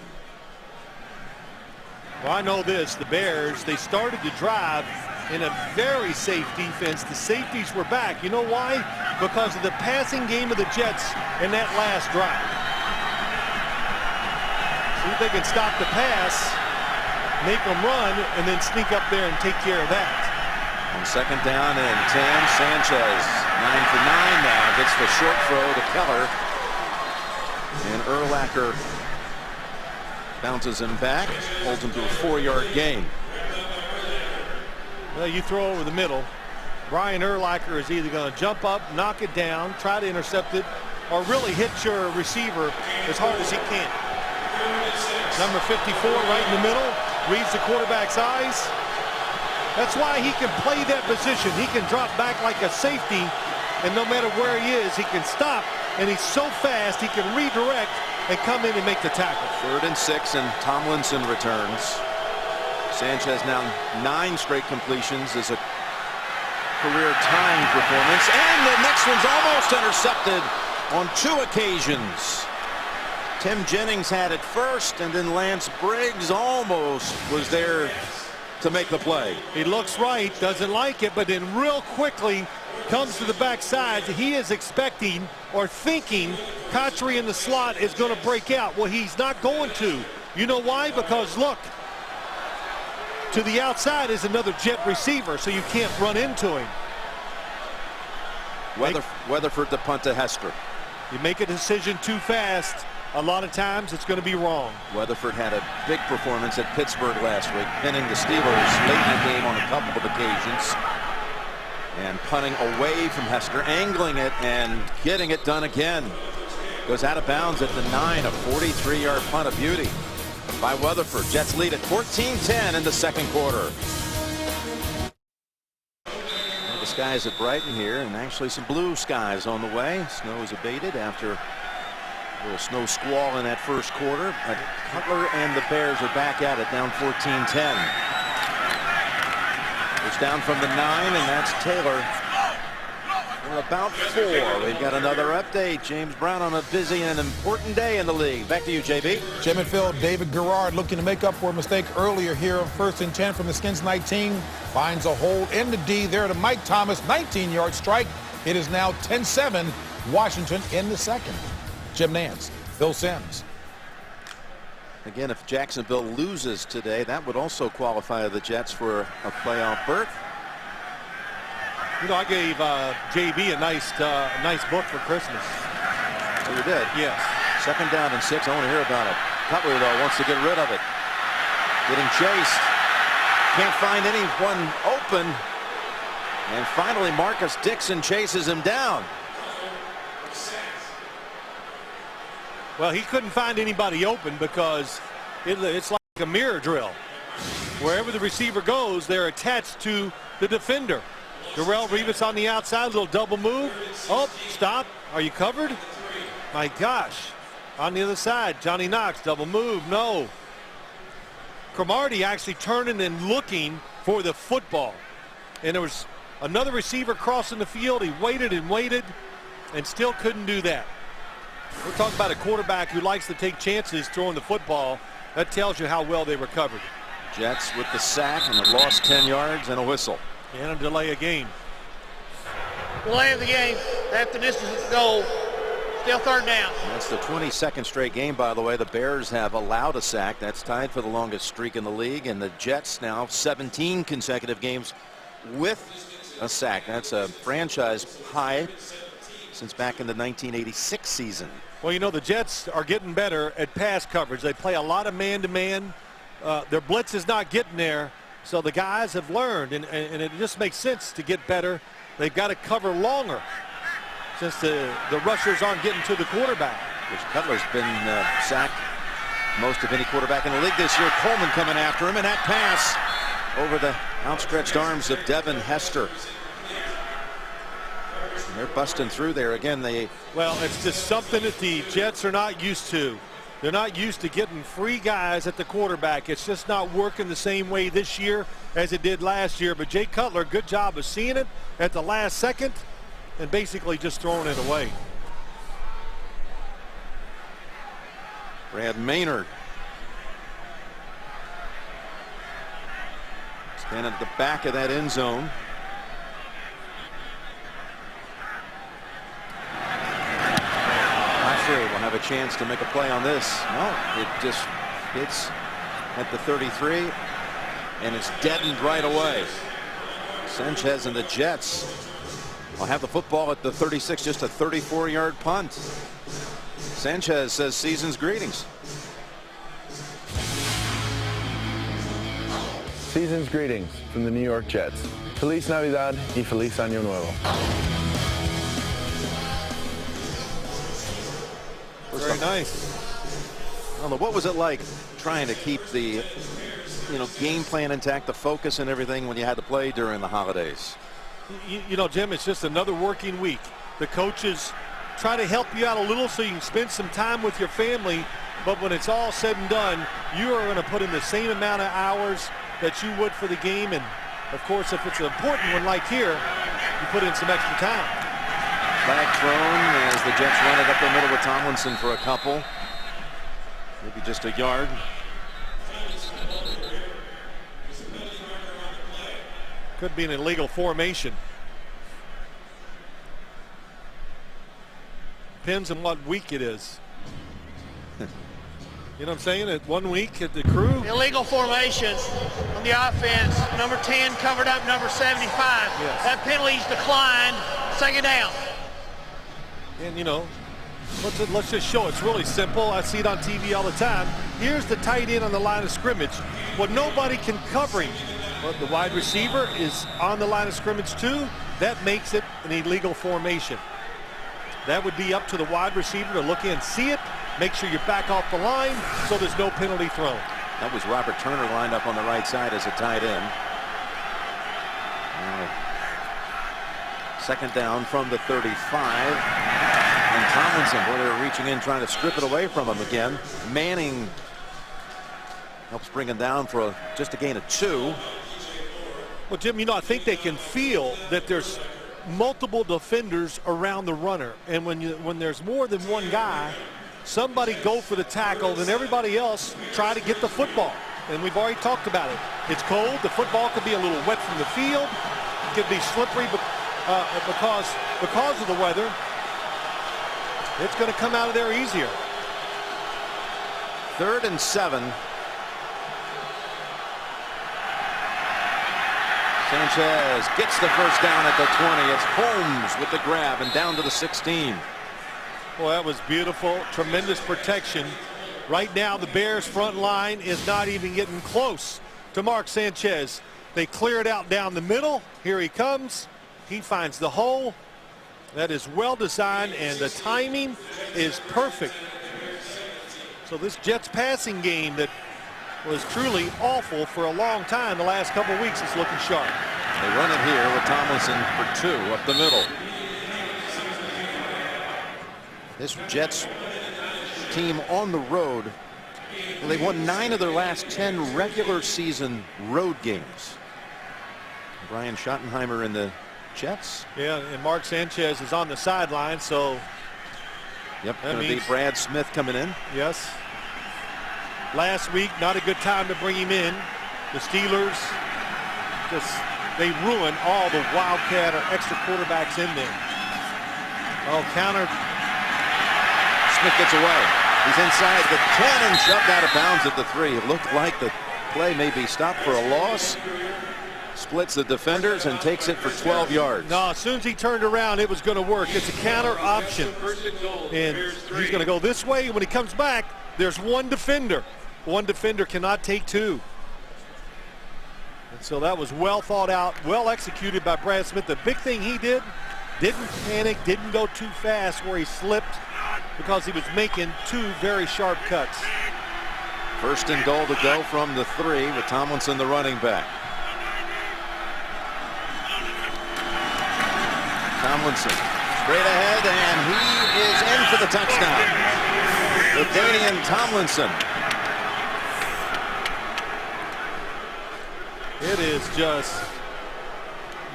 Well, I know this. The Bears, they started to drive in a very safe defense. The safeties were back. You know why? Because of the passing game of the Jets in that last drive. See if they can stop the pass, make them run, and then sneak up there and take care of that. On second down and 10, Sanchez 9 for 9 now. Gets the short throw to Cutler. And Urlacher bounces him back, holds him to a 4-yard gain. Well, you throw over the middle. Brian Urlacher is either going to jump up, knock it down, try to intercept it, or really hit your receiver as hard as he can. Number 54 right in the middle, reads the quarterback's eyes. That's why he can play that position. He can drop back like a safety, and no matter where he is, he can stop, and he's so fast he can redirect and come in and make the tackle. 3rd and 6, and Tomlinson returns. Sanchez now 9 straight completions is a career-tying performance, and the next one's almost intercepted on 2 occasions. Tim Jennings had it first, and then Lance Briggs almost was there to make the play. He looks right, doesn't like it, but then real quickly comes to the backside. He is expecting or thinking Cutler in the slot is going to break out. Well, he's not going to. You know why? Because look, to the outside is another Jet receiver, so you can't run into him. Weatherford to punt to Hester. You make a decision too fast, a lot of times it's going to be wrong. Weatherford had a big performance at Pittsburgh last week, pinning the Steelers late in the game on a couple of occasions. And punting away from Hester, angling it and getting it done again. Goes out of bounds at the 9, a 43-yard punt, of beauty by Weatherford. Jets lead at 14-10 in the second quarter. Well, the skies are brighten here, and actually some blue skies on the way. Snow is abated after a little snow squall in that first quarter. But Cutler and the Bears are back at it, down 14-10. It's down from the 9, and that's Taylor. We're about 4. We've got another update. James Brown on a busy and important day in the league. Back to you, JB. Jim and Phil, David Garrard looking to make up for a mistake earlier here on 1st and 10 from the Skins 19. Finds a hole in the D there to Mike Thomas, 19-yard strike. It is now 10-7, Washington in the second. Jim Nance, Phil Simms. Again, if Jacksonville loses today, that would also qualify the Jets for a playoff berth. You know, I gave JB a nice book for Christmas. Oh, you did? Yes. 2nd down and 6. I want to hear about it. Cutler, though, wants to get rid of it. Getting chased. Can't find anyone open. And finally, Marcus Dixon chases him down. Well, he couldn't find anybody open because it's like a mirror drill. Wherever the receiver goes, they're attached to the defender. Darrelle Revis on the outside, little double move. Oh, stop. Are you covered? My gosh. On the other side, Johnny Knox, double move. No. Cromartie actually turning and looking for the football. And there was another receiver crossing the field. He waited and waited and still couldn't do that. We're talking about a quarterback who likes to take chances throwing the football. That tells you how well they recovered. Jets with the sack and a lost 10 yards and a whistle. And a delay of game. Delay of the game after this is goal. Still 3rd down. That's the 22nd straight game, by the way. The Bears have allowed a sack. That's tied for the longest streak in the league. And the Jets now 17 consecutive games with a sack. That's a franchise high since back in the 1986 season. Well, you know, the Jets are getting better at pass coverage. They play a lot of man-to-man. Their blitz is not getting there, so the guys have learned, and it just makes sense to get better. They've got to cover longer since the rushers aren't getting to the quarterback. Which Cutler's been sacked most of any quarterback in the league this year. Coleman coming after him, and that pass over the outstretched arms of Devin Hester. They're busting through there again. Well, it's just something that the Jets are not used to. They're not used to getting free guys at the quarterback. It's just not working the same way this year as it did last year. But Jay Cutler, good job of seeing it at the last second and basically just throwing it away. Brad Maynard standing at the back of that end zone. Will have a chance to make a play on this. No, it just hits at the 33 and it's deadened right away. Sanchez and the Jets will have the football at the 36, just a 34-yard punt. Sanchez says season's greetings. Season's greetings from the New York Jets. Feliz Navidad y Feliz Año Nuevo. Very nice. I don't know, what was it like trying to keep the game plan intact, the focus and everything when you had to play during the holidays? You know, Jim, it's just another working week. The coaches try to help you out a little so you can spend some time with your family, but when it's all said and done, you are going to put in the same amount of hours that you would for the game, and of course if it's an important one like here, you put in some extra time. Flag thrown as the Jets run it up the middle with Tomlinson for a couple. Maybe just a yard. Could be an illegal formation. Depends on what week it is. You know what I'm saying? At 1 week at the crew. Illegal formation on the offense. Number 10 covered up number 75. Yes. That penalty's declined. Second down. And you know, let's just show it's really simple. I see it on TV all the time. Here's the tight end on the line of scrimmage. Well, nobody can cover him. But the wide receiver is on the line of scrimmage too. That makes it an illegal formation. That would be up to the wide receiver to look in, see it, make sure you're back off the line so there's no penalty thrown. That was Robert Turner lined up on the right side as a tight end. Second down from the 35. And Tomlinson, boy, they're reaching in trying to strip it away from him again. Manning helps bring him down for just a gain of 2. Well, Jim, you know, I think they can feel that there's multiple defenders around the runner, and when there's more than one guy, somebody go for the tackle, then everybody else try to get the football. And we've already talked about it. It's cold. The football could be a little wet from the field. It could be slippery because of the weather. It's going to come out of there easier. 3rd and 7. Sanchez gets the first down at the 20. It's Holmes with the grab and down to the 16. Well, that was beautiful. Tremendous protection. Right now, the Bears front line is not even getting close to Mark Sanchez. They clear it out down the middle. Here he comes. He finds the hole. That is well designed, and the timing is perfect. So this Jets passing game that was truly awful for a long time the last couple of weeks is looking sharp. They run it here with Tomlinson for 2 up the middle. This Jets team on the road, well, they won 9 of their last 10 regular season road games. Brian Schottenheimer in the Jets. Yeah, and Mark Sanchez is on the sideline, so yep, going to be Brad Smith coming in. Yes. Last week, not a good time to bring him in. The Steelers they ruined all the Wildcat or extra quarterbacks in there. Oh, counter. Smith gets away. He's inside the 10 and shoved out of bounds at the 3. It looked like the play may be stopped for a loss. Splits the defenders and takes it for 12 yards. No, as soon as he turned around, it was going to work. It's a counter option. And he's going to go this way. When he comes back, there's one defender. One defender cannot take 2. And so that was well thought out, well executed by Brad Smith. The big thing he didn't panic, didn't go too fast where he slipped because he was making 2 very sharp cuts. 1st and goal to go from the 3 with Tomlinson the running back. Tomlinson straight ahead, and he is in for the touchdown. LaDainian Tomlinson. It is just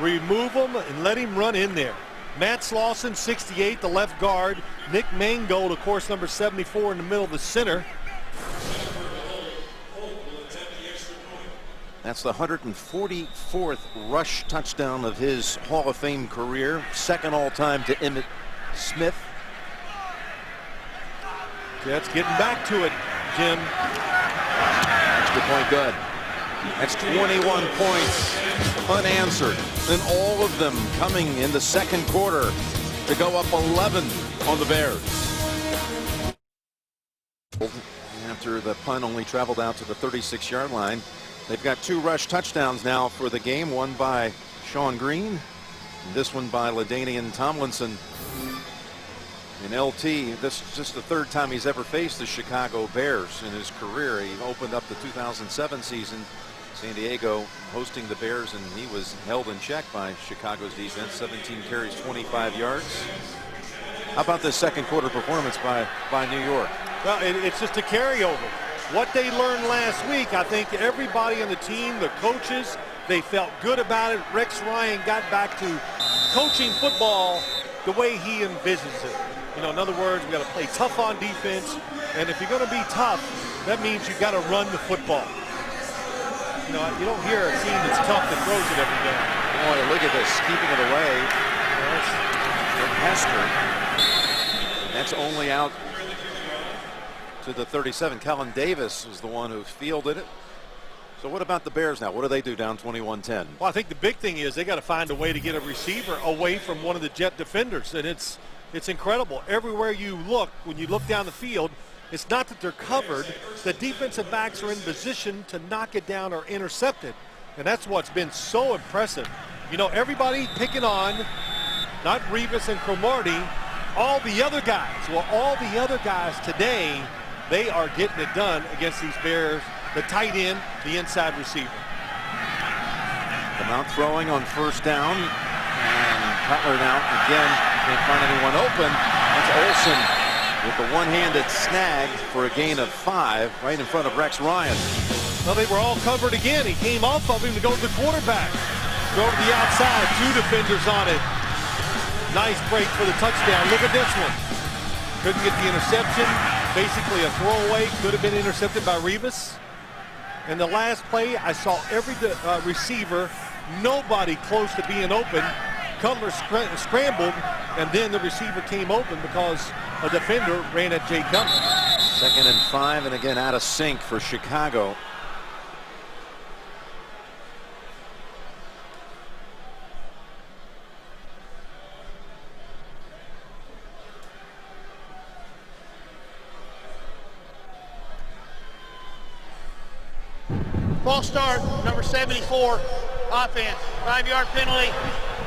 remove him and let him run in there. Matt Slauson, 68, the left guard. Nick Mangold, of course, number 74 in the middle of the center. That's the 144th rush touchdown of his Hall of Fame career. Second all-time to Emmitt Smith. Jets getting back to it, Jim. Extra point good. That's 21 points unanswered. And all of them coming in the second quarter to go up 11 on the Bears. After the punt only traveled out to the 36-yard line. They've got 2 rush touchdowns now for the game. One by Sean Green. And this one by LaDainian Tomlinson. In LT, this is just the 3rd time he's ever faced the Chicago Bears in his career. He opened up the 2007 season, San Diego hosting the Bears, and he was held in check by Chicago's defense. 17 carries, 25 yards. How about this second quarter performance by New York? Well, it's just a carryover. What they learned last week, I think everybody on the team, the coaches, they felt good about it. Rex Ryan got back to coaching football the way he envisions it. You know, in other words, we got to play tough on defense, and if you're going to be tough, that means you got to run the football. You know, you don't hear a team that's tough that throws it every day. Boy, look at this, keeping it away. Hester. That's only out to the 37. Kellen Davis was the one who fielded it. So what about the Bears now? What do they do down 21-10? Well, I think the big thing is they got to find a way to get a receiver away from one of the Jet defenders, and it's incredible. Everywhere you look, when you look down the field, it's not that they're covered. The defensive backs are in position to knock it down or intercept it. And that's what's been so impressive. You know, everybody picking on, not Revis and Cromartie, all the other guys. Well, all the other guys today, they are getting it done against these Bears. The tight end, the inside receiver. Come out throwing on first down. And Cutler now again can't find anyone open. That's Olsen with the one-handed snag for a gain of 5 right in front of Rex Ryan. Well, they were all covered again. He came off of him to go to the quarterback. Go to the outside, 2 defenders on it. Nice break for the touchdown. Look at this one. Couldn't get the interception. Basically a throwaway. Could have been intercepted by Revis. And the last play, I saw every receiver, nobody close to being open. Cutler scrambled, and then the receiver came open because a defender ran at Jay Cutler. 2nd and 5, and again out of sync for Chicago. False start, number 74, offense, 5-yard penalty,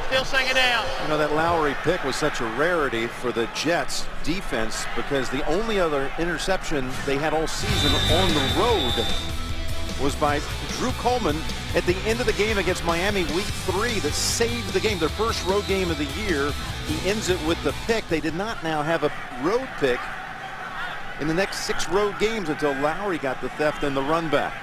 still 2nd down. You know, that Lowry pick was such a rarity for the Jets defense because the only other interception they had all season on the road was by Drew Coleman at the end of the game against Miami week 3 that saved the game, their first road game of the year. He ends it with the pick. They did not now have a road pick in the next 6 road games until Lowry got the theft and the run back.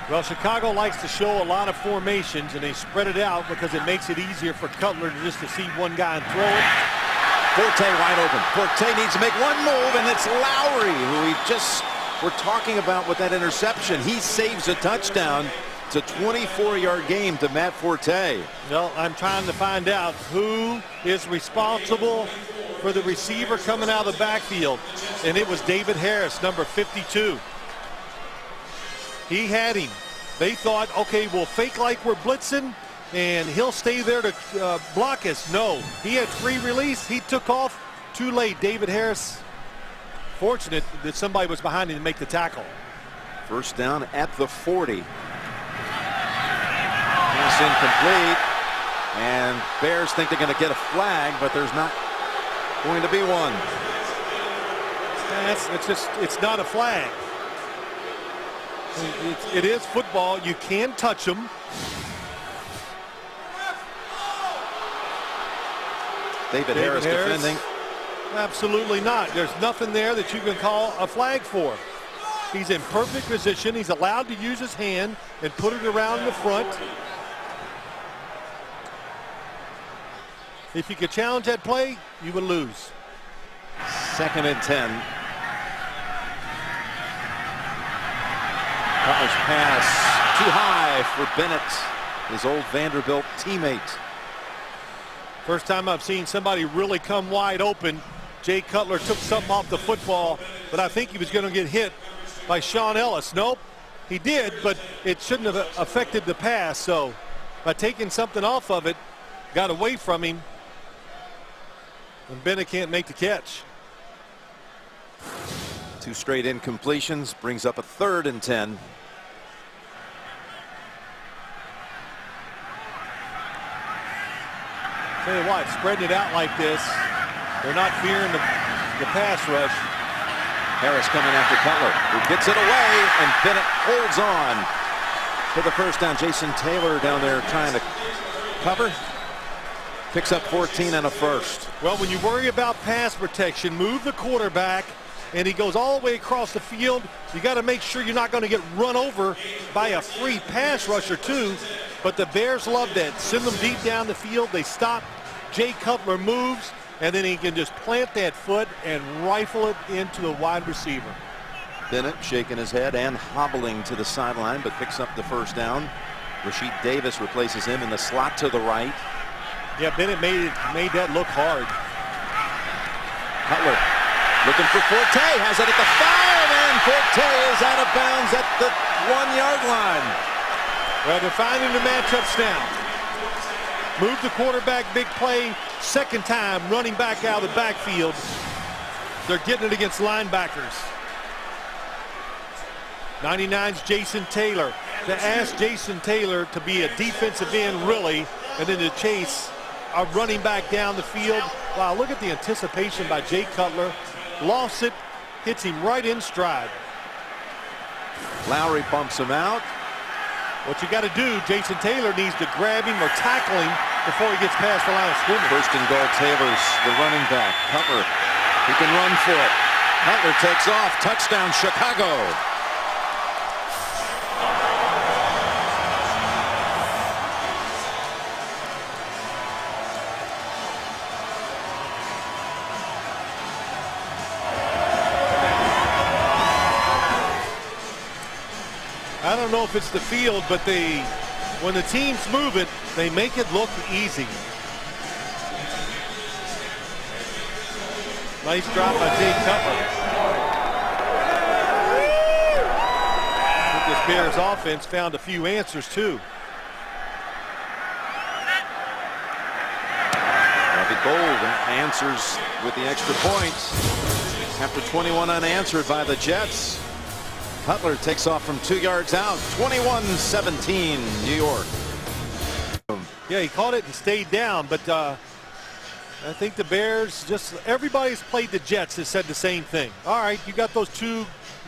Well, Chicago likes to show a lot of formations, and they spread it out because it makes it easier for Cutler just to see one guy and throw it. Forte wide open. Forte needs to make one move, and it's Lowry, who we just were talking about with that interception. He saves a touchdown. It's a 24-yard game to Matt Forte. Well, I'm trying to find out who is responsible for the receiver coming out of the backfield, and it was David Harris, number 52. He had him. They thought, okay, we'll fake like we're blitzing, and he'll stay there to block us. No, he had free release. He took off too late. David Harris, fortunate that somebody was behind him to make the tackle. First down at the 40. He's incomplete, and Bears think they're going to get a flag, but there's not going to be one. It's not a flag. It is football. You can touch them. David Harris defending. Absolutely not. There's nothing there that you can call a flag for. He's in perfect position. He's allowed to use his hand and put it around the front. If you could challenge that play, you would lose. 2nd and 10. Cutler's pass too high for Bennett, his old Vanderbilt teammate. First time I've seen somebody really come wide open. Jay Cutler took something off the football, but I think he was going to get hit by Sean Ellis. Nope, he did, but it shouldn't have affected the pass. So by taking something off of it, got away from him, and Bennett can't make the catch. 2 straight incompletions brings up a 3rd and 10. Tell you what, spreading it out like this, they're not fearing the pass rush. Harris coming after Cutler, who gets it away, and Bennett holds on for the first down. Jason Taylor down there trying to cover. Picks up 14 and a first. Well, when you worry about pass protection, move the quarterback, and he goes all the way across the field. You got to make sure you're not going to get run over by a free pass rusher too. But the Bears love that. Send them deep down the field. They stop. Jay Cutler moves, and then he can just plant that foot and rifle it into the wide receiver. Bennett shaking his head and hobbling to the sideline, but picks up the first down. Rasheed Davis replaces him in the slot to the right. Yeah, Bennett made that look hard. Cutler looking for Forte, has it at the 5, and Forte is out of bounds at the 1-yard line. Well, they're finding the matchups now. Move the quarterback, big play, second time running back out of the backfield. They're getting it against linebackers. 99's Jason Taylor. To ask Jason Taylor to be a defensive end, really, and then to chase a running back down the field. Wow, look at the anticipation by Jay Cutler. Lost it, hits him right in stride. Lowry bumps him out. What you got to do, Jason Taylor needs to grab him or tackle him before he gets past the line of scrimmage. First and goal, Taylor's the running back. Cutler, he can run for it. Cutler takes off. Touchdown, Chicago. I don't know if it's the field, but when the teams move it, they make it look easy. Nice drop by Jay Cutler. I think this Bears offense found a few answers too. The Gold answers with the extra points after 21 unanswered by the Jets. Cutler takes off from 2 yards out. 21-17 New York. Yeah, he caught it and stayed down, but I think the Bears, just everybody's played the Jets has said the same thing. All right, you got those 2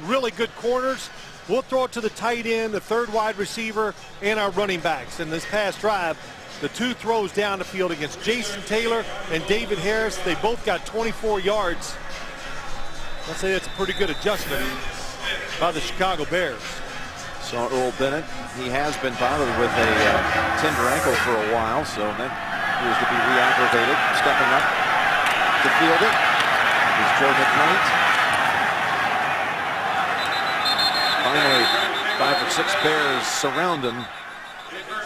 really good corners. We'll throw it to the tight end, the 3rd wide receiver, and our running backs. In this past drive, the 2 throws down the field against Jason Taylor and David Harris. They both got 24 yards. I'd say that's a pretty good adjustment by the Chicago Bears. Saw Earl Bennett. He has been bothered with a tender ankle for a while, so that appears to be re-aggravated. Stepping up to field it is Joe McKnight. Finally, 5 or 6 Bears surround him.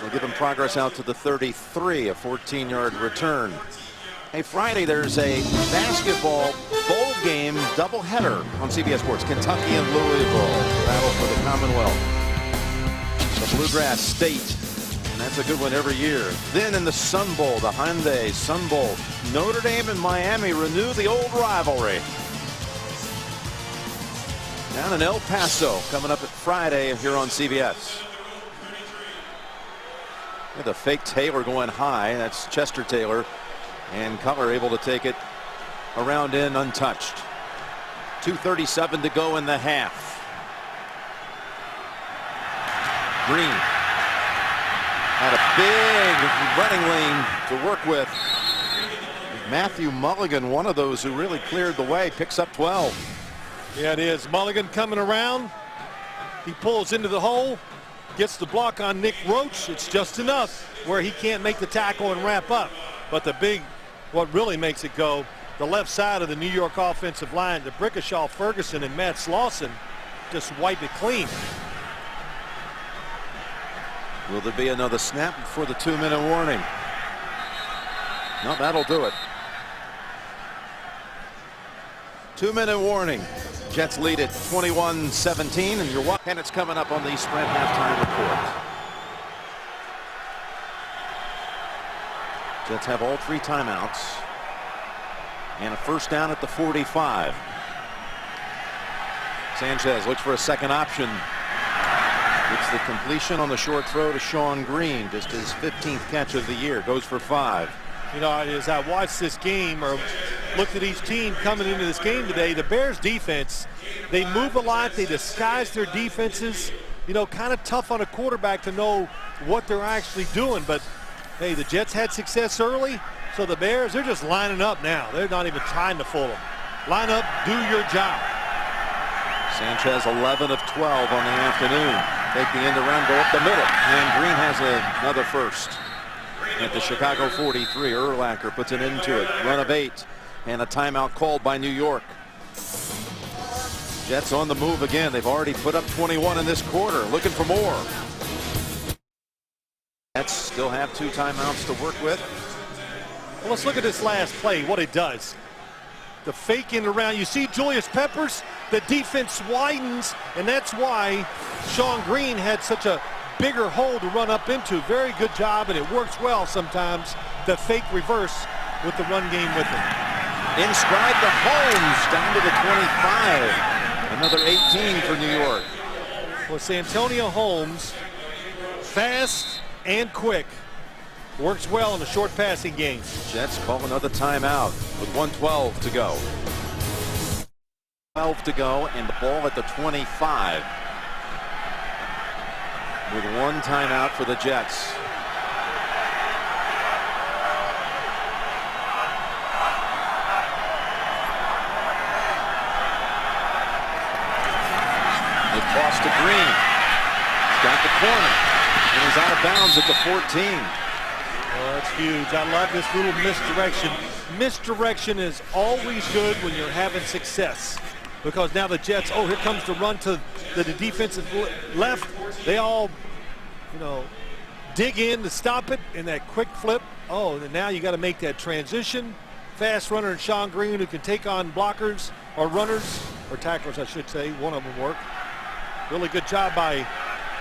They'll give him progress out to the 33, a 14-yard return. Hey, Friday there's a basketball bowl game doubleheader on CBS Sports. Kentucky and Louisville battle for the Commonwealth. The Bluegrass State, and that's a good one every year. Then in the Sun Bowl, the Hyundai Sun Bowl, Notre Dame and Miami renew the old rivalry. Down in El Paso, coming up at Friday here on CBS. The fake Taylor going high. That's Chester Taylor. And Cutler able to take it around in untouched. 2:37 to go in the half. Green had a big running lane to work with. Matthew Mulligan, one of those who really cleared the way, picks up 12. Yeah, it is. Mulligan coming around. He pulls into the hole, gets the block on Nick Roach. It's just enough where he can't make the tackle and wrap up. But the big what really makes it go. The left side of the New York offensive line, the Brickashaw, Ferguson, and Matt Slauson just wipe it clean. Will there be another snap before the 2-minute warning? No, that'll do it. 2-minute warning. Jets lead it 21-17, and and it's coming up on the Sprint halftime report. Jets have all 3 timeouts and a first down at the 45. Sanchez looks for a second option. It's the completion on the short throw to Sean Green, just his 15th catch of the year. Goes for 5. You know, as I watched this game or looked at each team coming into this game today, the Bears defense, they move a lot, they disguise their defenses, you know, kind of tough on a quarterback to know what they're actually doing. But hey, the Jets had success early, so the Bears, they're just lining up now. They're not even trying to fool them. Line up, do your job. Sanchez 11 of 12 on the afternoon. Take the end around, go up the middle, and Green has another first at the Chicago 43. Urlacher puts it into it. Run of 8 and a timeout called by New York. Jets on the move again. They've already put up 21 in this quarter, looking for more. Jets still have 2 timeouts to work with. Well, let's look at this last play, what it does. The fake in around. You see Julius Peppers, the defense widens, and that's why Sean Green had such a bigger hole to run up into. Very good job, and it works well sometimes, the fake reverse with the run game with it. Inscribe the Holmes down to the 25. Another 18 for New York. Well, Santonio Holmes, fast and quick. Works well in a short passing game. Jets call another timeout with 1:12 to go. 12 to go, and the ball at the 25. With 1 timeout for the Jets. The toss to Green. He's got the corner, and he's out of bounds at the 14. Oh, that's huge. I love this little misdirection. Misdirection is always good when you're having success, because now the Jets, oh, here comes the run to the defensive left. They all, you know, dig in to stop it, and that quick flip. Oh, and now you got to make that transition. Fast runner and Sean Green, who can take on blockers or runners or tacklers, I should say. One of them work. Really good job by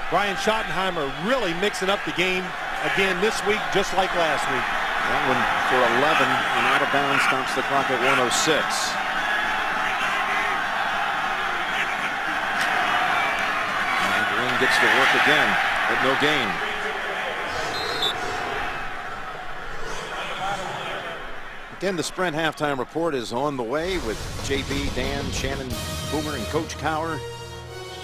Brian Schottenheimer, really mixing up the game again this week, just like last week. That one for 11 and out of bounds, stops the clock at 1:06. And Green gets to work again, but no gain. Again, the Sprint halftime report is on the way with JB, Dan, Shannon, Boomer, and Coach Cower.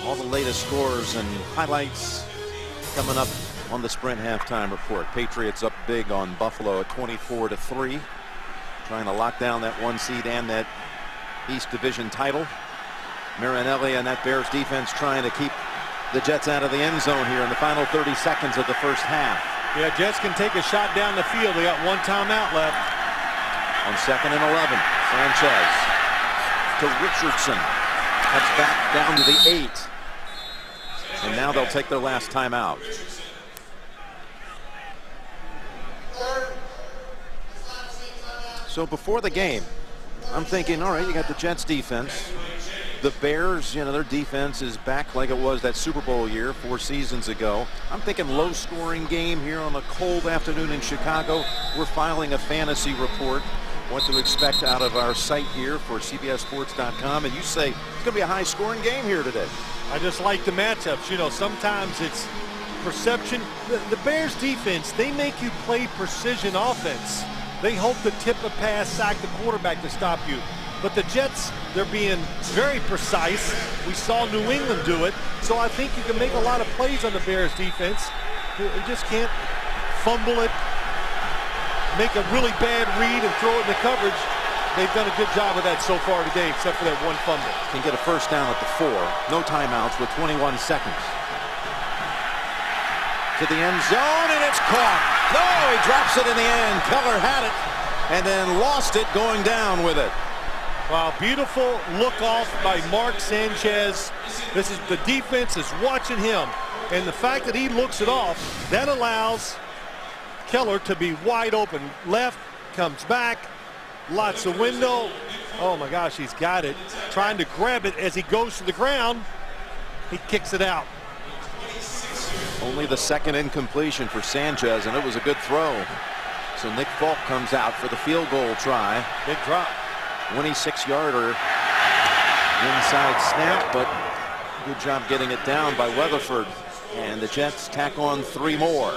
All the latest scores and highlights coming up on the Sprint halftime report. Patriots up big on Buffalo at 24-3. Trying to lock down that 1 seed and that East Division title. Marinelli and that Bears defense trying to keep the Jets out of the end zone here in the final 30 seconds of the first half. Yeah, Jets can take a shot down the field. They got 1 timeout left. On 2nd and 11, Sanchez to Richardson. Cuts back down to the 8. And now they'll take their last timeout. So before the game, I'm thinking, all right, you got the Jets defense. The Bears, you know, their defense is back like it was that Super Bowl year 4 seasons ago. I'm thinking low-scoring game here on a cold afternoon in Chicago. We're filing a fantasy report, what to expect out of our site here for CBSSports.com. And you say it's going to be a high-scoring game here today. I just like the matchups. You know, sometimes it's perception. The Bears defense, they make you play precision offense. They hope to tip a pass, sack the quarterback to stop you. But the Jets, they're being very precise. We saw New England do it. So I think you can make a lot of plays on the Bears defense. You just can't fumble it, make a really bad read and throw it in the coverage. They've done a good job of that so far today, except for that 1 fumble. Can get a first down at the 4. No timeouts with 21 seconds. To the end zone, and it's caught. No, he drops it in the end. Cutler had it. and then lost it going down with it. Wow, beautiful look off by Mark Sanchez. This is the defense is watching him, and the fact that he looks it off, that allows Cutler to be wide open. Left, comes back, lots of window. Oh my gosh, he's got it. Trying to grab it as he goes to the ground. He kicks it out. Only the second incompletion for Sanchez, and it was a good throw. So Nick Falk comes out for the field goal try. Big drop. 26-yarder inside snap, but good job getting it down by Weatherford. And the Jets tack on 3 more.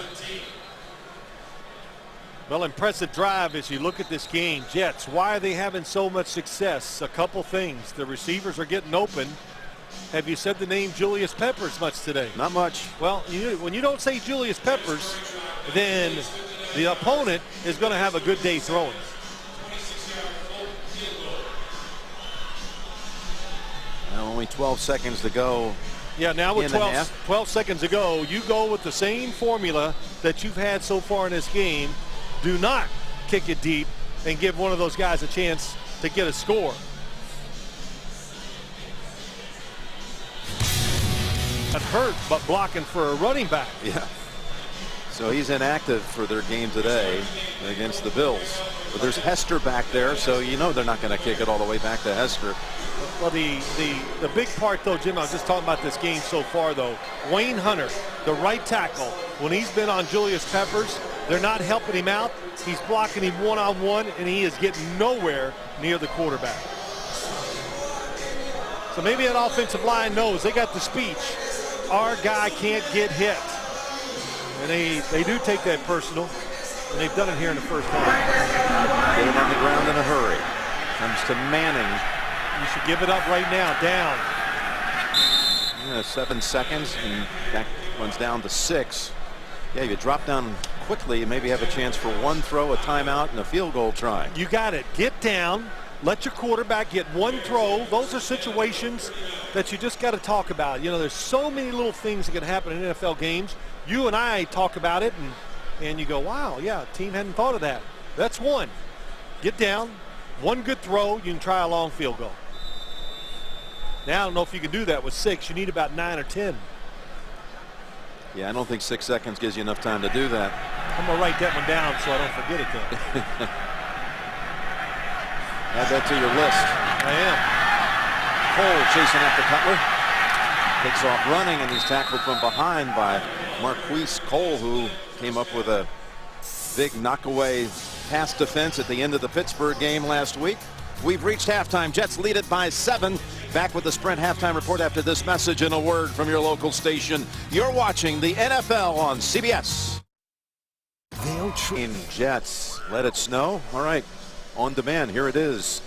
Well, impressive drive as you look at this game. Jets, why are they having so much success? A couple things. The receivers are getting open. Have you said the name Julius Peppers much today? Not much. Well, when you don't say Julius Peppers, then the opponent is going to have a good day throwing. Now only 12 seconds to go. Yeah, now with 12 seconds to go, you go with the same formula that you've had so far in this game. Do not kick it deep and give one of those guys a chance to get a score. Got hurt, but blocking for a running back. Yeah. So he's inactive for their game today against the Bills. But there's Hester back there, so you know they're not going to kick it all the way back to Hester. Well, the big part, though, Jim, I was just talking about this game so far, though. Wayne Hunter, the right tackle, when he's been on Julius Peppers, they're not helping him out. He's blocking him one-on-one, and he is getting nowhere near the quarterback. So maybe that offensive line knows they got the speech. Our guy can't get hit. And they do take that personal, and they've done it here in the first half. Get it on the ground in a hurry. Comes to Manning. You should give it up right now. Down. Yeah, 7 seconds, and that runs down to 6. Yeah, you drop down quickly, you maybe have a chance for one throw, a timeout, and a field goal try. You got it. Get down. Let your quarterback get one throw. Those are situations that you just got to talk about. You know, there's so many little things that can happen in NFL games. You and I talk about it, and you go, wow, yeah, team hadn't thought of that. That's one. Get down. One good throw, you can try a long field goal. Now, I don't know if you can do that with 6. You need about 9 or 10. Yeah, I don't think 6 seconds gives you enough time to do that. I'm going to write that one down so I don't forget it, though. Add that to your list. I am. Cole chasing after Cutler. Takes off running, and he's tackled from behind by Marquise Cole, who came up with a big knockaway pass defense at the end of the Pittsburgh game last week. We've reached halftime. Jets lead it by 7. Back with the Sprint halftime report after this message and a word from your local station. You're watching the NFL on CBS. In Jets, let it snow. All right, on demand, here it is.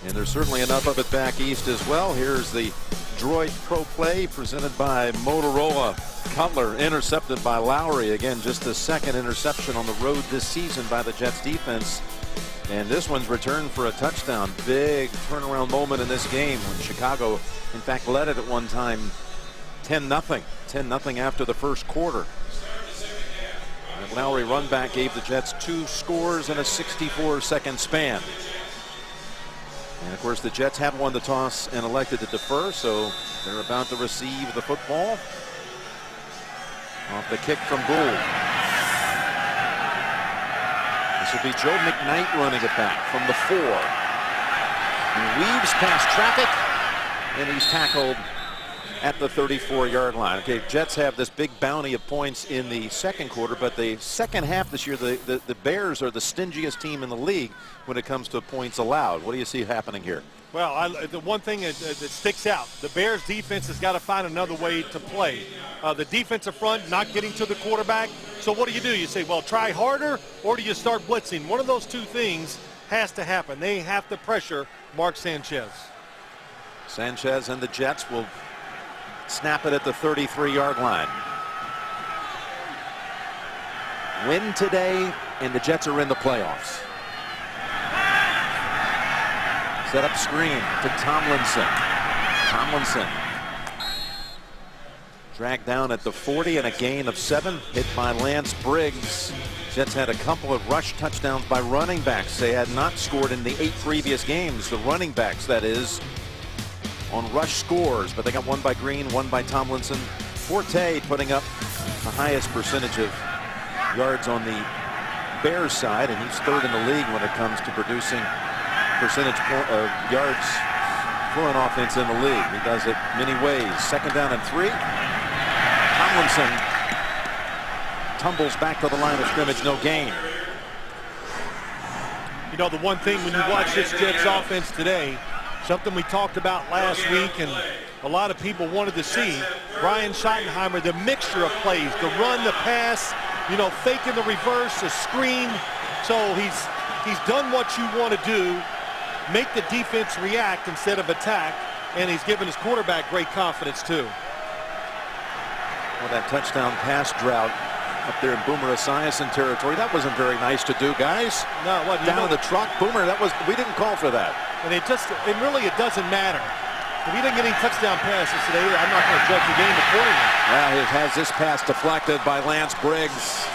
And there's certainly enough of it back east as well. Here's the Droid Pro Play presented by Motorola. Cutler intercepted by Lowry. Again, just the second interception on the road this season by the Jets defense. And this one's returned for a touchdown. Big turnaround moment in this game when Chicago, in fact, led it at one time 10-0. 10-0 after the first quarter. And Lowry run back gave the Jets 2 scores in a 64-second span. And of course the Jets had won the toss and elected to defer, so they're about to receive the football. Off the kick from Gould. This will be Joe McKnight running it back from the 4. He weaves past traffic, and he's tackled at the 34-yard line. Okay, Jets have this big bounty of points in the second quarter, but the second half this year, the Bears are the stingiest team in the league when it comes to points allowed. What do you see happening here? Well, the one thing that sticks out, the Bears defense has got to find another way to play. The defensive front not getting to the quarterback. So what do? You say, well, try harder, or do you start blitzing? One of those two things has to happen. They have to pressure Mark Sanchez. Sanchez and the Jets will snap it at the 33-yard line. Win today, and the Jets are in the playoffs. Set up screen to Tomlinson. Tomlinson Dragged down at the 40 and a gain of 7. Hit by Lance Briggs. Jets had a couple of rush touchdowns by running backs. They had not scored in the 8 previous games. The running backs, that is, on rush scores. But they got one by Green, one by Tomlinson. Forte putting up the highest percentage of yards on the Bears side, and he's 3rd in the league when it comes to producing percentage yards for an offense in the league. He does it many ways. 2nd down and 3. Tomlinson tumbles back to the line of scrimmage, no gain. You know, the one thing when you watch this Jets offense today, something we talked about last week and a lot of people wanted to see, Brian Schottenheimer, the mixture of plays, the run, the pass, you know, faking the reverse, the screen. So he's done what you want to do, make the defense react instead of attack, and he's given his quarterback great confidence too. Well, that touchdown pass drought up there in Boomer Esiason territory, that wasn't very nice to do, guys. No, what, down in the truck, Boomer, we didn't call for that. And it doesn't matter. If he didn't get any touchdown passes today, I'm not going to judge the game accordingly. Well, he has this pass deflected by Lance Briggs.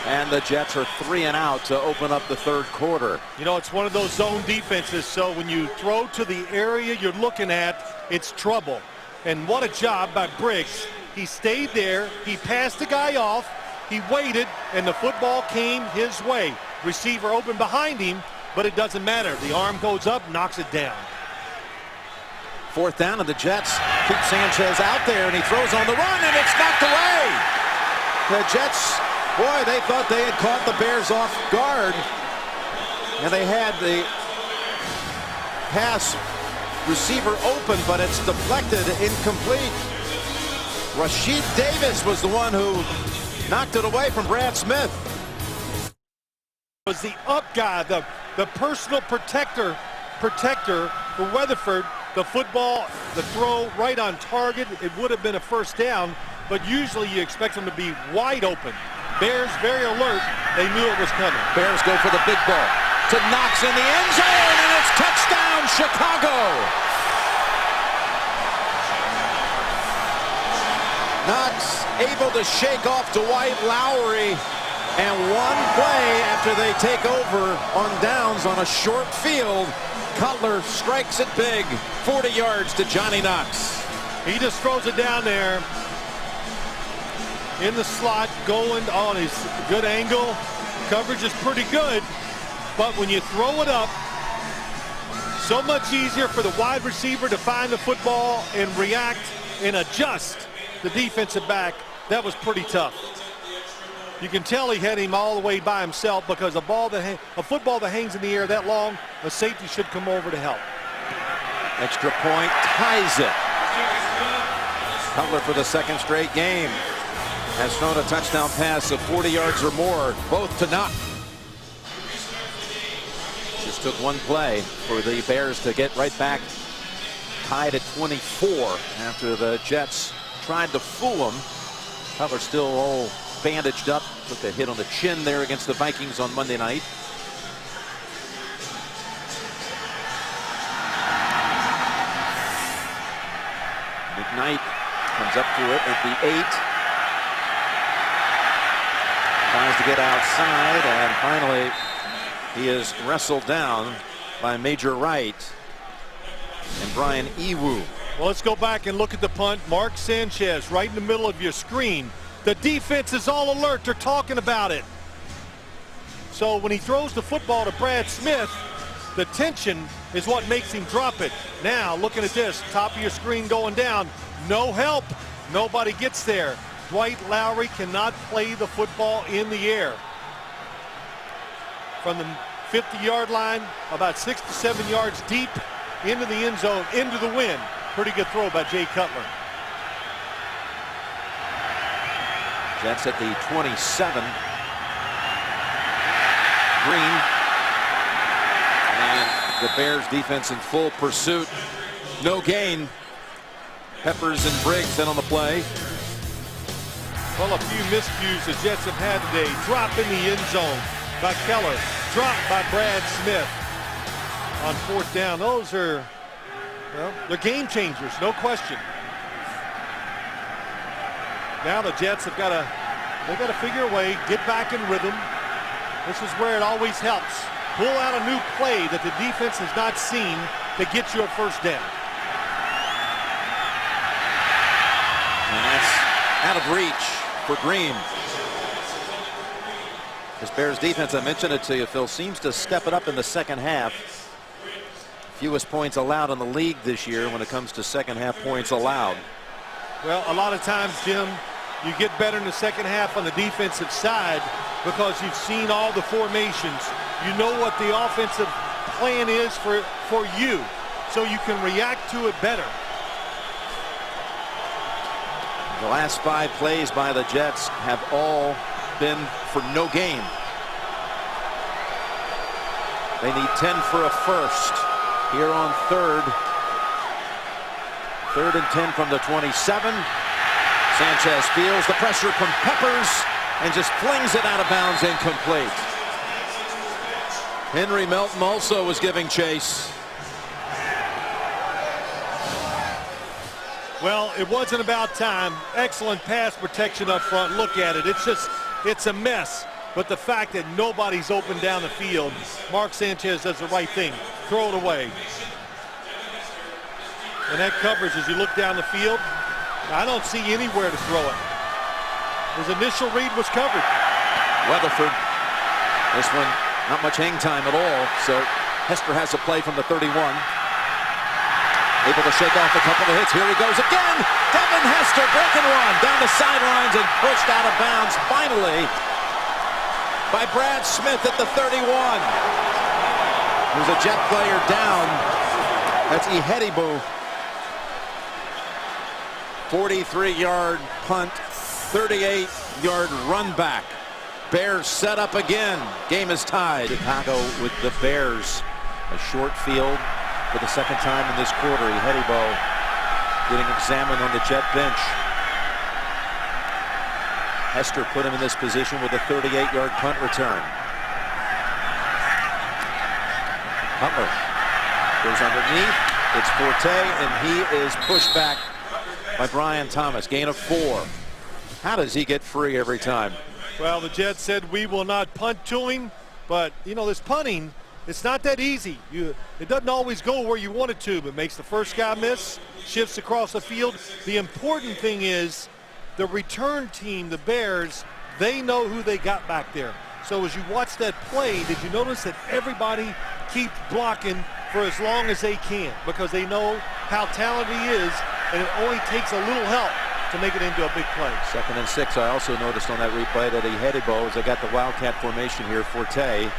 And the Jets are 3 and out to open up the 3rd quarter. You know, it's one of those zone defenses, so when you throw to the area you're looking at, it's trouble. And what a job by Briggs. He stayed there, he passed the guy off, he waited, and the football came his way. Receiver open behind him, but it doesn't matter. The arm goes up, knocks it down. 4th down, and the Jets keep Sanchez out there, and he throws on the run, and it's knocked away. The Jets, boy, they thought they had caught the Bears off guard, and they had the pass receiver open, but it's deflected, incomplete. Rashid Davis was the one who knocked it away from Brad Smith. Was the up guy, the personal protector for Weatherford. The football, the throw right on target. It would have been a 1st down, but usually you expect them to be wide open. Bears very alert. They knew it was coming. Bears go for the big ball to Knox in the end zone, and it's touchdown Chicago. Knox able to shake off Dwight Lowry, and one play after they take over on downs on a short field, Cutler strikes it big, 40 yards to Johnny Knox. He just throws it down there in the slot, going on his good angle. Coverage is pretty good, but when you throw it up, so much easier for the wide receiver to find the football and react and adjust the defensive back. That was pretty tough. You can tell he had him all the way by himself, because a football that hangs in the air that long, a safety should come over to help. Extra point ties it. Cutler for the 2nd straight game has thrown a touchdown pass of 40 yards or more, both to Knox. Just took one play for the Bears to get right back tied at 24 after the Jets tried to fool him. Cutler still all bandaged up, took a hit on the chin there against the Vikings on Monday night. McKnight comes up to it at the 8. Tries to get outside, and finally he is wrestled down by Major Wright and Brian Ewu. Well, let's go back and look at the punt. Mark Sanchez right in the middle of your screen. The defense is all alert. They're talking about it. So when he throws the football to Brad Smith, the tension is what makes him drop it. Now, looking at this, top of your screen going down. No help. Nobody gets there. Dwight Lowry cannot play the football in the air. From the 50-yard line, about 6 to 7 yards deep into the end zone, into the wind. Pretty good throw by Jay Cutler. Jets at the 27. Green. And the Bears defense in full pursuit. No gain. Peppers and Briggs then on the play. Well, a few miscues the Jets have had today. Drop in the end zone by Keller. Drop by Brad Smith on 4th down. Those are, well, they're game changers, no question. Now the Jets have got to figure a way, get back in rhythm. This is where it always helps. Pull out a new play that the defense has not seen to get you a first down. And that's out of reach for Green. This Bears defense, I mentioned it to you, Phil, seems to step it up in the second half. Fewest points allowed in the league this year when it comes to second half points allowed. Well, a lot of times, Jim, you get better in the second half on the defensive side because you've seen all the formations. You know what the offensive plan is for you, so you can react to it better. The last 5 plays by the Jets have all been for no gain. They need 10 for a first here on third. 3rd and 10 from the 27. Sanchez feels the pressure from Peppers and just flings it out of bounds, incomplete. Henry Melton also was giving chase. Well, it wasn't about time. Excellent pass protection up front. Look at it. It's a mess. But the fact that nobody's open down the field, Mark Sanchez does the right thing. Throw it away. And that coverage, as you look down the field, I don't see anywhere to throw it. His initial read was covered. Weatherford. This one, not much hang time at all. So Hester has a play from the 31. Able to shake off a couple of hits. Here he goes again. Devin Hester breaking one down the sidelines and pushed out of bounds finally by Brad Smith at the 31. There's a Jet player down. That's Ihedibu. 43-yard punt, 38-yard run back. Bears set up again. Game is tied. Chicago with the Bears. A short field for the second time in this quarter. Ihedibu getting examined on the Jet bench. Hester put him in this position with a 38-yard punt return. Cutler goes underneath. It's Forte, and he is pushed back by Brian Thomas. Gain of 4. How does he get free every time? Well, the Jets said we will not punt to him, but you know, this punting, it's not that easy. It doesn't always go where you want it to, but makes the first guy miss, shifts across the field. The important thing is the return team, the Bears, they know who they got back there. So as you watch that play, did you notice that everybody keeps blocking for as long as they can because they know how talented he is, and it only takes a little help to make it into a big play. 2nd and 6. I also noticed on that replay that Ihedibu, as they got the Wildcat formation here, Forte.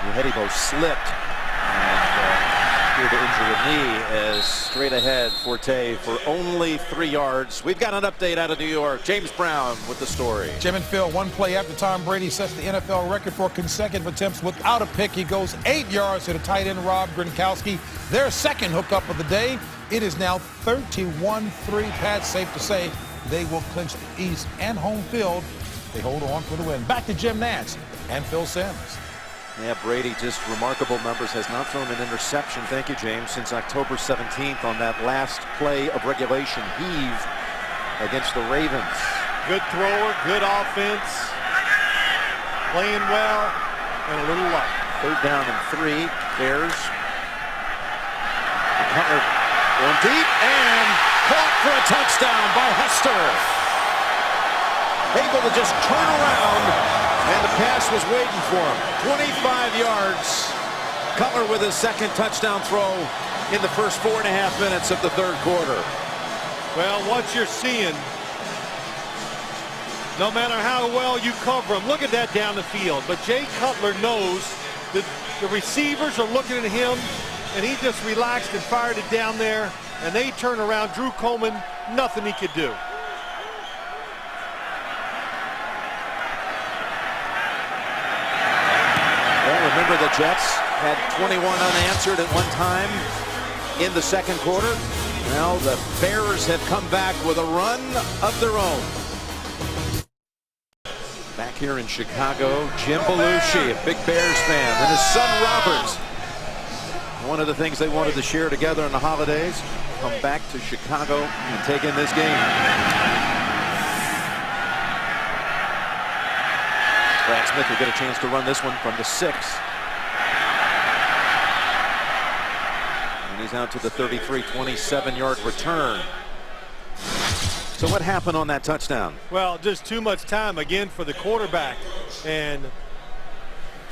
Ihedibu slipped and appeared to injure a knee as straight ahead Forte for only 3 yards. We've got an update out of New York. James Brown with the story. Jim and Phil, one play after Tom Brady sets the NFL record for consecutive attempts without a pick. He goes 8 yards to the tight end Rob Gronkowski. Their second hookup of the day. It is now 31-3. Pat, safe to say they will clinch the East and home field. They hold on for the win. Back to Jim Nantz and Phil Simms. Yeah, Brady, just remarkable numbers, has not thrown an interception, thank you, James, since October 17th on that last play of regulation heave against the Ravens. Good thrower, good offense, playing well, and a little luck. 3rd down and 3, Bears. Cutler going deep and caught for a touchdown by Hester. Able to just turn around, and the pass was waiting for him. 25 yards. Cutler with his second touchdown throw in the first 4.5 minutes of the 3rd quarter. Well, what you're seeing, no matter how well you cover him, look at that down the field. But Jay Cutler knows that the receivers are looking at him, and he just relaxed and fired it down there, and they turn around. Drew Coleman, nothing he could do. Remember, the Jets had 21 unanswered at one time in the 2nd quarter. Well, the Bears have come back with a run of their own. Back here in Chicago, Jim Belushi, a big Bears fan, and his son Robert. One of the things they wanted to share together in the holidays, come back to Chicago and take in this game. Brad Smith will get a chance to run this one from the 6. And he's out to the 33, 27-yard return. So what happened on that touchdown? Well, just too much time again for the quarterback. And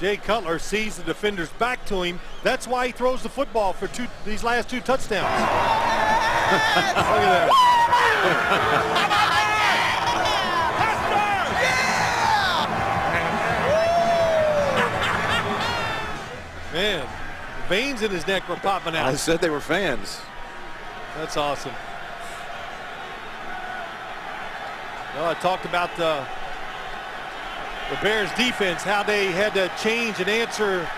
Jay Cutler sees the defender's back to him. That's why he throws the football for these last 2 touchdowns. Look at that. Man, veins in his neck were popping out. I said they were fans. That's awesome. Well, I talked about the Bears defense, how they had to change and answer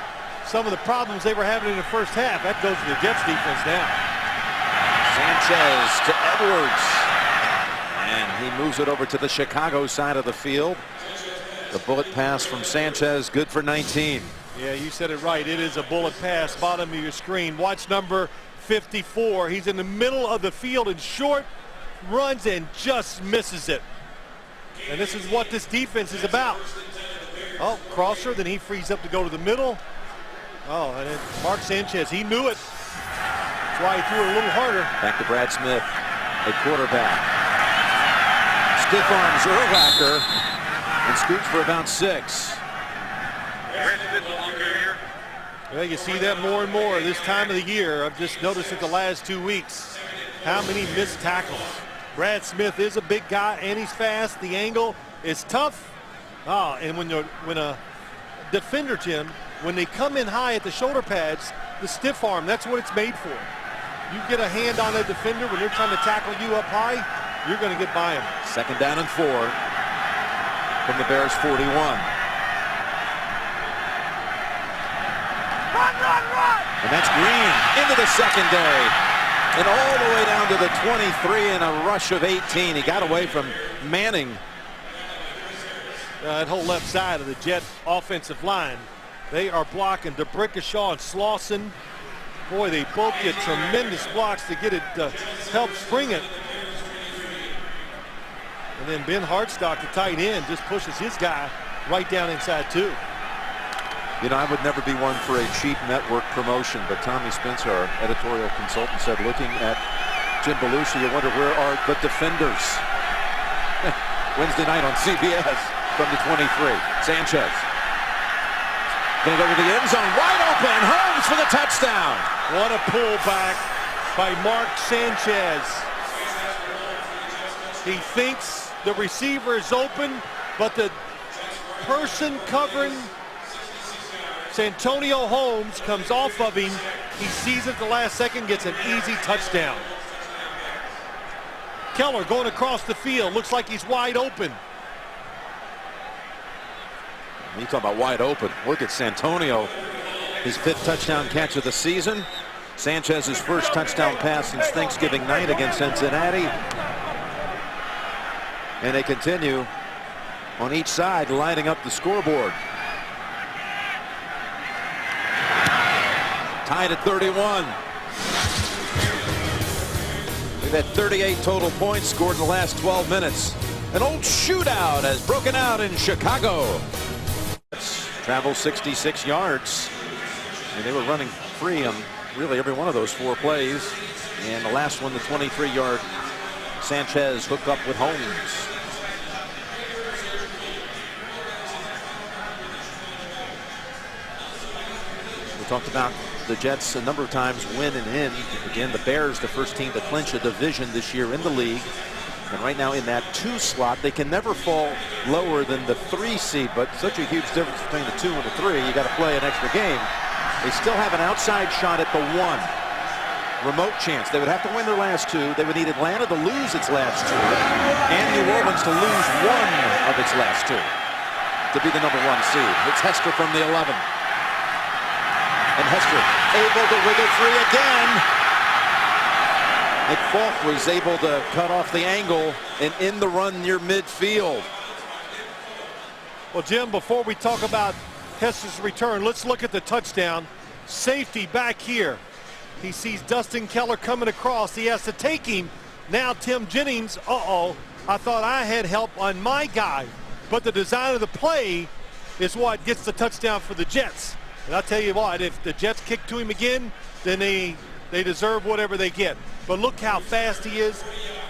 some of the problems they were having in the first half. That goes to the Jets defense now. Sanchez to Edwards. And he moves it over to the Chicago side of the field. The bullet pass from Sanchez, good for 19. Yeah, you said it right. It is a bullet pass, bottom of your screen. Watch number 54. He's in the middle of the field and short, runs and just misses it. And this is what this defense is about. Oh, crosser, then he frees up to go to the middle. Oh, and then Mark Sanchez, he knew it. That's why he threw it a little harder. Back to Brad Smith, a quarterback. Stiff arms Urlacher and scoots for about 6. Well, you see that more and more this time of the year. I've just noticed it the last 2 weeks. How many missed tackles? Brad Smith is a big guy and he's fast. The angle is tough. And when a defender, Jim, when they come in high at the shoulder pads, the stiff arm, that's what it's made for. You get a hand on a defender when they're trying to tackle you up high, you're going to get by him. 2nd down and 4 from the Bears 41. Run! And that's Green into the secondary. And all the way down to the 23 in a rush of 18. He got away from Manning. That whole left side of the Jet offensive line, they are blocking DeBrickashaw and Slauson. Boy, they both get tremendous blocks to get it to help spring it. And then Ben Hartstock, the tight end, just pushes his guy right down inside too. You know, I would never be one for a cheap network promotion, but Tommy Spencer, our editorial consultant, said looking at Jim Belushi, you wonder where are the defenders? Wednesday night on CBS from the 23. Sanchez. Going to go to the end zone, wide open, Holmes for the touchdown. What a pullback by Mark Sanchez. He thinks the receiver is open, but the person covering Santonio Holmes comes off of him. He sees it at the last second, gets an easy touchdown. Keller going across the field, looks like he's wide open. You talk about wide open. Look at Santonio, his 5th touchdown catch of the season. Sanchez's first touchdown pass since Thanksgiving night against Cincinnati. And they continue on each side lining up the scoreboard. Tied at 31. They've had 38 total points scored in the last 12 minutes. An old shootout has broken out in Chicago. Travel 66 yards. And they were running free on really every one of those 4 plays. And the last one, the 23-yard Sanchez hooked up with Holmes. We talked about the Jets a number of times win and in. Again, the Bears, the first team to clinch a division this year in the league. And right now in that 2 slot, they can never fall lower than the 3 seed, but such a huge difference between the 2 and the 3. You got to play an extra game. They still have an outside shot at the 1. Remote chance. They would have to win their last 2. They would need Atlanta to lose its last 2 and New Orleans to lose 1 of its last 2 to be the number 1 seed. It's Hester from the 11. And Hester able to wiggle free again. Nick Falk was able to cut off the angle and in the run near midfield. Well, Jim, before we talk about Hester's return, let's look at the touchdown. Safety back here. He sees Dustin Keller coming across. He has to take him. Now Tim Jennings, I thought I had help on my guy. But the design of the play is what gets the touchdown for the Jets. And I'll tell you what, if the Jets kick to him again, then they deserve whatever they get. But look how fast he is.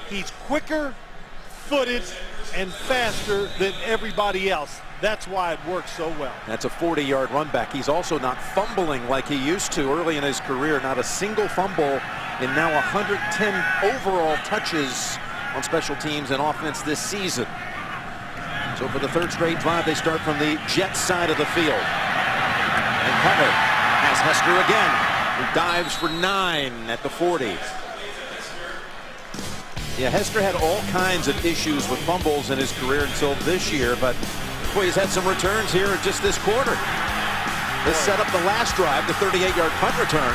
He's quicker footed and faster than everybody else. That's why it works so well. That's a 40-yard run back. He's also not fumbling like he used to early in his career. Not a single fumble in now 110 overall touches on special teams and offense this season. So for the third straight drive, they start from the Jets side of the field. And Cutler has Hester again, who dives for 9 at the 40. Yeah, Hester had all kinds of issues with fumbles in his career until this year, but boy, he's had some returns here just this quarter. This set up the last drive, the 38-yard punt return.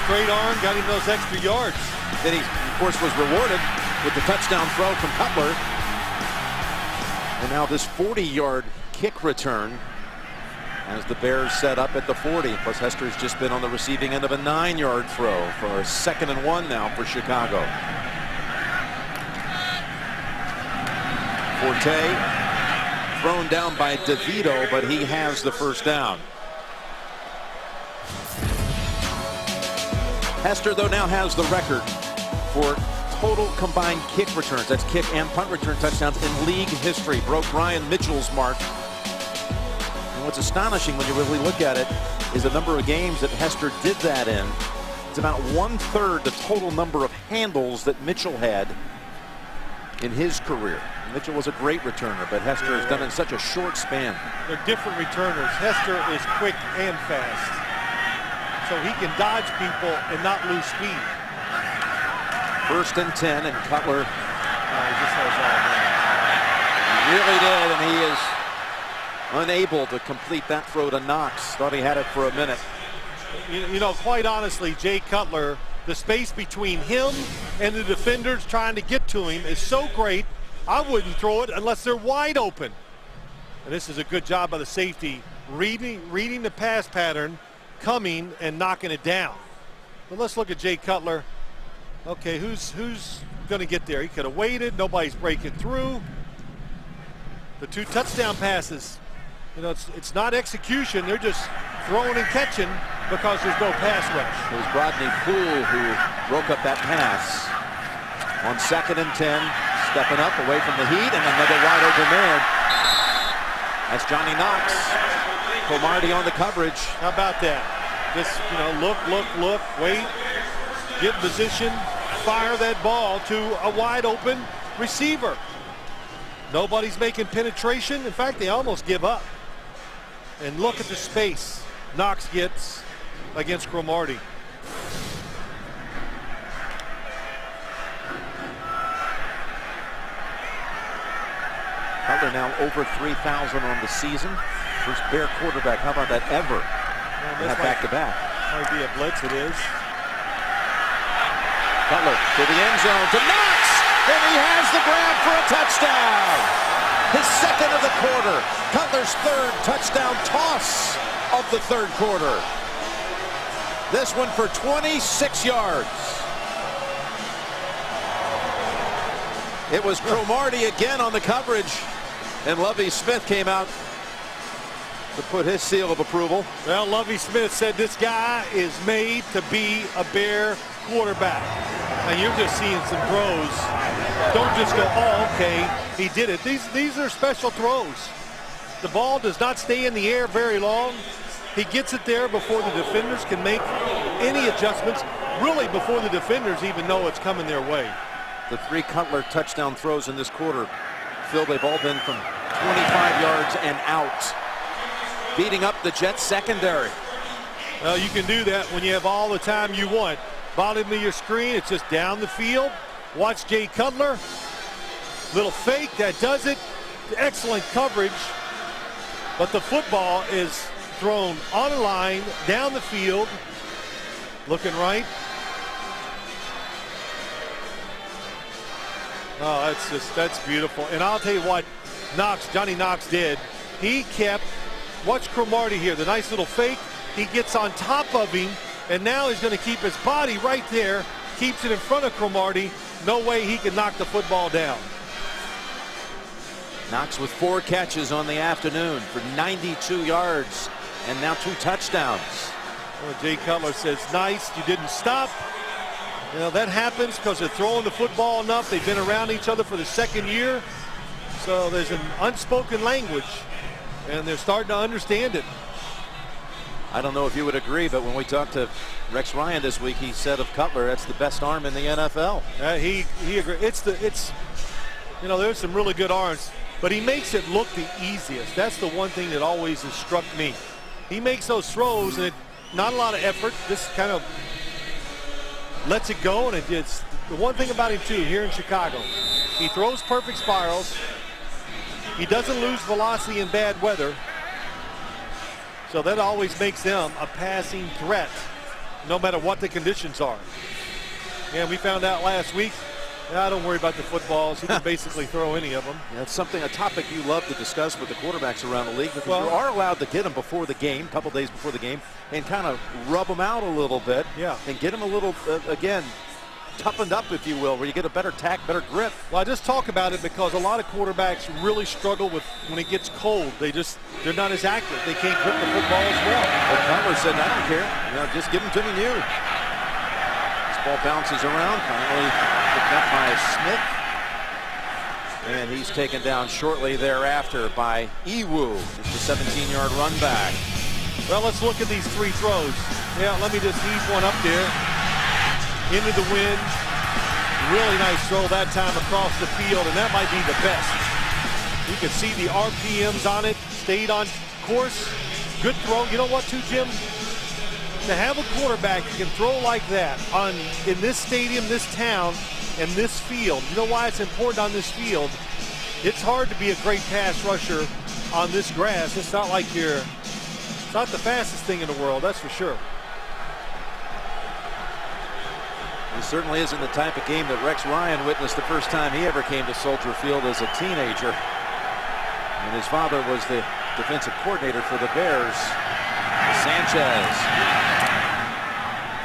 Straight arm, got him those extra yards. Then he, of course, was rewarded with the touchdown throw from Cutler. And now this 40-yard kick return as the Bears set up at the 40. Plus, Hester's just been on the receiving end of a 9-yard throw for a 2nd and 1 now for Chicago. Forte thrown down by DeVito, but he has the first down. Hester, though, now has the record for total combined kick returns. That's kick and punt return touchdowns in league history. Broke Ryan Mitchell's mark. And what's astonishing when you really look at it is the number of games that Hester did that in. It's about 1/3 the total number of handles that Mitchell had in his career. Mitchell was a great returner, but Hester has done it in such a short span. They're different returners. Hester is quick and fast, so he can dodge people and not lose speed. 1st and 10, and Cutler He just has really did, and he is unable to complete that throw to Knox. Thought he had it for a minute. You know, quite honestly, Jay Cutler, the space between him and the defenders trying to get to him is so great, I wouldn't throw it unless they're wide open. And this is a good job by the safety, reading the pass pattern, coming and knocking it down. But let's look at Jay Cutler. Okay, who's going to get there? He could have waited. Nobody's breaking through. The 2 touchdown passes. You know, it's not execution. They're just throwing and catching because there's no pass rush. It was Rodney Poole who broke up that pass on 2nd and 10, stepping up away from the heat, and another wide open man. That's Johnny Knox. Cromartie on the coverage. How about that? Just, you know, look, wait, get position, fire that ball to a wide open receiver. Nobody's making penetration. In fact, they almost give up. And look at the space Knox gets against Cromartie. Cutler now over 3,000 on the season. First Bear quarterback, how about that, ever? Have back-to-back. Might be a blitz, it is. Cutler to the end zone to Knox, and he has the grab for a touchdown. His 2nd of the quarter. Cutler's 3rd touchdown toss of the 3rd quarter. This one for 26 yards. It was Cromartie again on the coverage, and Lovie Smith came out to put his seal of approval. Well, Lovie Smith said this guy is made to be a Bear quarterback. And you're just seeing some throws. Don't just go, oh, okay, he did it. These are special throws. The ball does not stay in the air very long. He gets it there before the defenders can make any adjustments, really before the defenders even know it's coming their way. The 3 Cutler touchdown throws in this quarter, Phil, they've all been from 25 yards and out, beating up the Jets secondary. Well, you can do that when you have all the time you want. Bottom of your screen, it's just down the field. Watch Jay Cutler. Little fake, that does it. Excellent coverage. But the football is thrown on a line, down the field. Looking right. Oh, that's beautiful. And I'll tell you what Johnny Knox did. He kept, watch Cromartie here, the nice little fake. He gets on top of him, and now he's going to keep his body right there, keeps it in front of Cromartie. No way he can knock the football down. Knox with 4 catches on the afternoon for 92 yards and now 2 touchdowns. Well, Jay Cutler says, nice, you didn't stop. You know, that happens because they're throwing the football enough. They've been around each other for the 2nd year. So there's an unspoken language, and they're starting to understand it. I don't know if you would agree, but when we talked to Rex Ryan this week, he said of Cutler, that's the best arm in the NFL. He agreed. You know, there's some really good arms, but he makes it look the easiest. That's the one thing that always has struck me. He makes those throws, and not a lot of effort. Just kind of lets it go, and it's the one thing about him too here in Chicago. He throws perfect spirals. He doesn't lose velocity in bad weather. So that always makes them a passing threat, no matter what the conditions are. And we found out last week, don't worry about the footballs. He can basically throw any of them. Yeah, it's a topic you love to discuss with the quarterbacks around the league, because you are allowed to get them before the game, a couple days before the game, and kind of rub them out a little bit. Yeah. And get them a little, again, toughened up, if you will, where you get a better tack, better grip. Well, I just talk about it because a lot of quarterbacks really struggle with when it gets cold. They're not as accurate. They can't grip the football as well. But Cutler said, I don't care. You know, just give them to me new. This ball bounces around, finally picked up by Smith. And he's taken down shortly thereafter by Ewu, just a 17-yard run back. Well, let's look at these 3 throws. Yeah, let me just ease one up there. Into the wind. Really nice throw that time across the field, and that might be the best. You can see the RPMs on it. Stayed on course. Good throw. You know what, too, Jim? To have a quarterback who can throw like that in this stadium, this town, and this field. You know why it's important on this field? It's hard to be a great pass rusher on this grass. It's not like it's not the fastest thing in the world, that's for sure. It certainly isn't the type of game that Rex Ryan witnessed the first time he ever came to Soldier Field as a teenager. And his father was the defensive coordinator for the Bears. Sanchez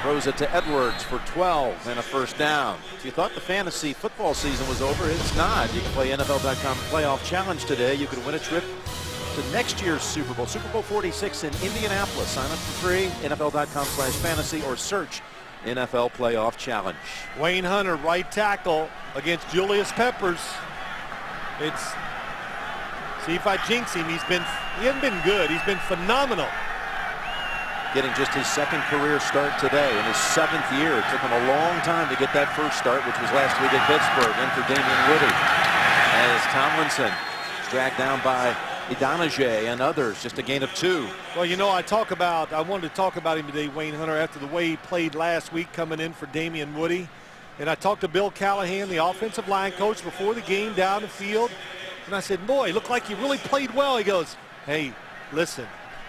throws it to Edwards for 12 and a first down. If you thought the fantasy football season was over, it's not. You can play NFL.com Playoff Challenge today. You can win a trip to next year's Super Bowl, Super Bowl 46 in Indianapolis. Sign up for free, NFL.com/fantasy, or search NFL Playoff Challenge. Wayne Hunter, right tackle against Julius Peppers. See if I jinx him. He hasn't been good. He's been phenomenal. Getting just his 2nd career start today in his 7th year. It took him a long time to get that first start, which was last week at Pittsburgh. In for Damian Woody, as Tomlinson is dragged down by Idonije and others, just a gain of 2. Well, you know, I wanted to talk about him today, Wayne Hunter, after the way he played last week coming in for Damian Woody. And I talked to Bill Callahan, the offensive line coach, before the game down the field. And I said, boy, looked like he really played well. He goes, hey, listen,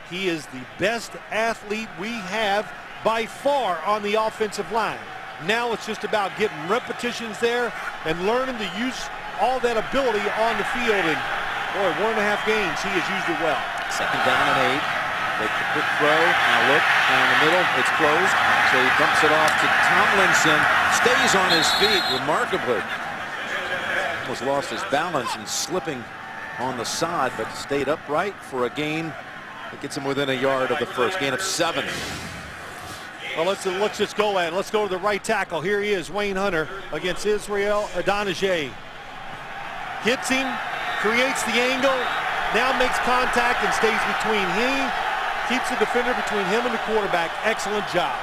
he is the best athlete we have by far on the offensive line. Now it's just about getting repetitions there and learning to use all that ability on the field. And boy, 1.5 games, he has used it well. 2nd down and 8. Take the quick throw. Now look down the middle. It's closed. So he dumps it off to Tomlinson. Stays on his feet remarkably. Almost lost his balance and slipping on the sod, but stayed upright for a gain that gets him within a yard of the first. Gain of 7. Well, let's just go at it. Let's go to the right tackle. Here he is, Wayne Hunter against Israel Idonije. Hits him. Creates the angle, now makes contact and stays between him, keeps the defender between him and the quarterback. Excellent job.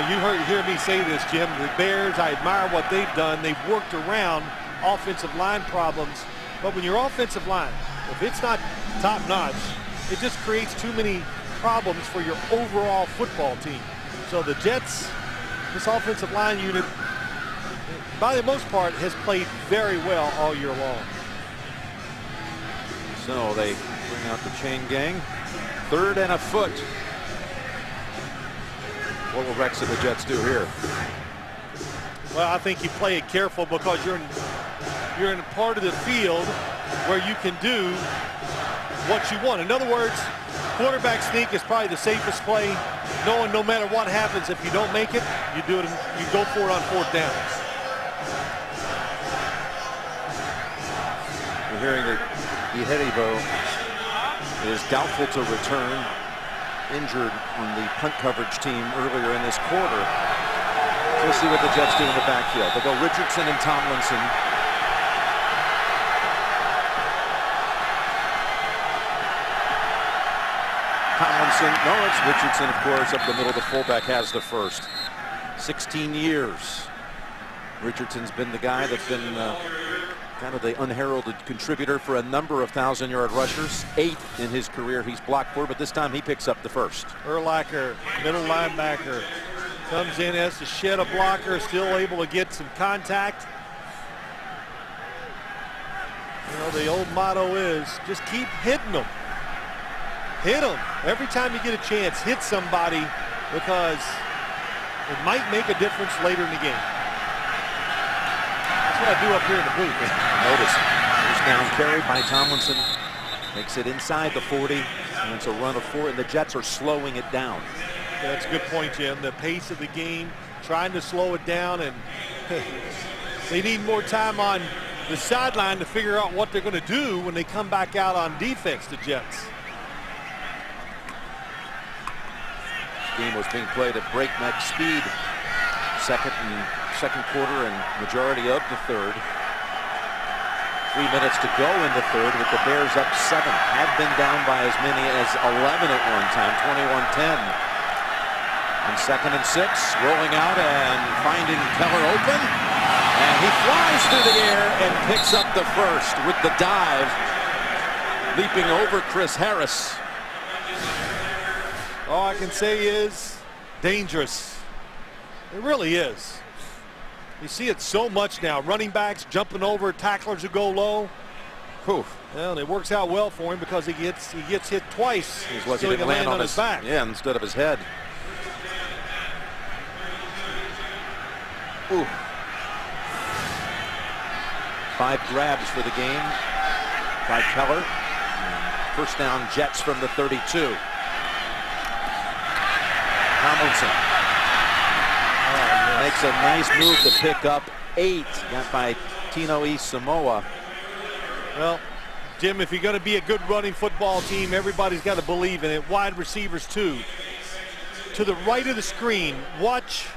You hear me say this, Jim. The Bears, I admire what they've done. They've worked around offensive line problems, but when your offensive line, if it's not top notch, it just creates too many problems for your overall football team. So the Jets, this offensive line unit, by the most part, has played very well all year long. So they bring out the chain gang. 3rd and a foot. What will Rex and the Jets do here? Well, I think you play it careful because you're in a part of the field where you can do what you want. In other words, quarterback sneak is probably the safest play, knowing no matter what happens, if you don't make it, you do it. You go for it on 4th down. We're hearing that Iheribo is doubtful to return, injured on the punt coverage team earlier in this quarter. We'll see what the Jets do in the backfield. They go Richardson and Tomlinson. No, it's Richardson, of course, up the middle. The fullback has the first. 16 years. Richardson's been the guy that's been kind of the unheralded contributor for a number of 1,000-yard rushers. 8 in his career he's blocked for, but this time he picks up the first. Urlacher, middle linebacker, comes in, has to shed a blocker, still able to get some contact. You know, the old motto is just keep hitting them. Hit them. Every time you get a chance, hit somebody, because it might make a difference later in the game. That's what I do up here in the booth. Notice, first down carry by Tomlinson. Makes it inside the 40, and it's a run of 4, and the Jets are slowing it down. Yeah, that's a good point, Jim. The pace of the game, trying to slow it down, and they need more time on the sideline to figure out what they're going to do when they come back out on defense, the Jets. Game was being played at breakneck speed. Second quarter and majority of the third. 3 minutes to go in the third with the Bears up 7. Had been down by as many as 11 at one time, 21-10. On 2nd and 6, rolling out and finding Cutler open. And he flies through the air and picks up the first with the dive, leaping over Chris Harris. All I can say is dangerous. It really is. You see it so much now. Running backs jumping over tacklers who go low. Whew. Well, and it works out well for him because he gets hit twice. He's lucky so he to can land on his back. Yeah, instead of his head. Ooh. 5 grabs for the game by Keller. First down, Jets from the 32. Tomlinson makes a nice move to pick up 8. Got by Tino E. Samoa. Well, Jim, if you're going to be a good running football team, everybody's got to believe in it. Wide receivers too. To the right of the screen, watch,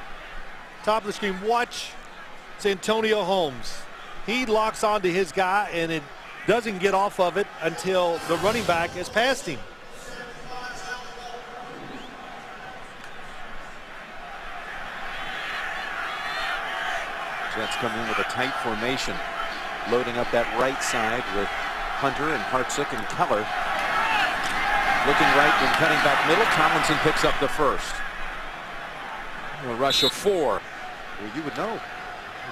top of the screen, watch Santonio Holmes. He locks onto his guy, and it doesn't get off of it until the running back has passed him. Jets come in with a tight formation, loading up that right side with Hunter and Hartsook and Keller. Looking right and cutting back middle. Tomlinson picks up the first. A rush of 4. Well, you would know.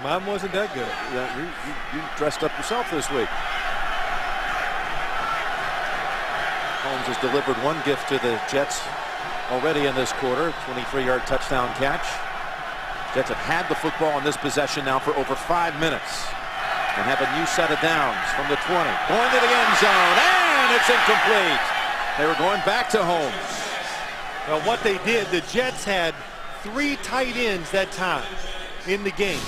Mine wasn't that good. Yeah, you dressed up yourself this week. Holmes has delivered one gift to the Jets already in this quarter. 23-yard touchdown catch. Jets have had the football in this possession now for over 5 minutes and have a new set of downs from the 20. Going to the end zone, and it's incomplete. They were going back to Holmes. Well, what they did, the Jets had 3 tight ends that time in the game.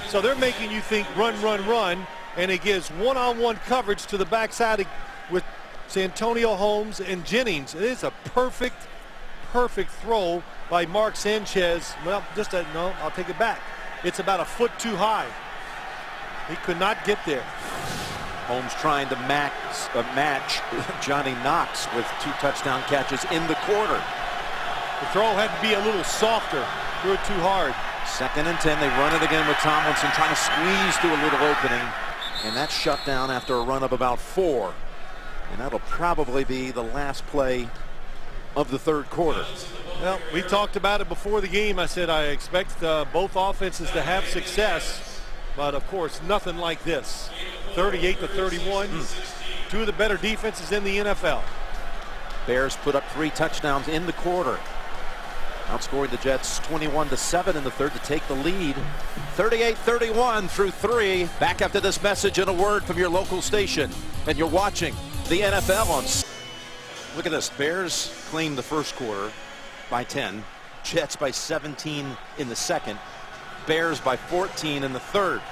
So they're making you think run, run, run, and it gives one-on-one coverage to the backside with Santonio Holmes and Jennings. It is a perfect throw by Mark Sanchez. Well, no, I'll take it back. It's about a foot too high. He could not get there. Holmes trying to match Johnny Knox with 2 touchdown catches in the quarter. The throw had to be a little softer. Threw it too hard. 2nd and 10. They run it again with Tomlinson trying to squeeze through a little opening. And that's shut down after a run of about 4. And that'll probably be the last play of the third quarter. Well, we talked about it before the game. I said I expect both offenses to have success, but of course nothing like this. 38-31. 2 of the better defenses in the NFL. Bears put up 3 touchdowns in the quarter, outscoring the Jets 21-7 in the third to take the lead. 38-31 through 3. Back after this message and a word from your local station, and you're watching the NFL on. Look at this. Bears claim the first quarter by 10. Jets by 17 in the second. Bears by 14 in the third.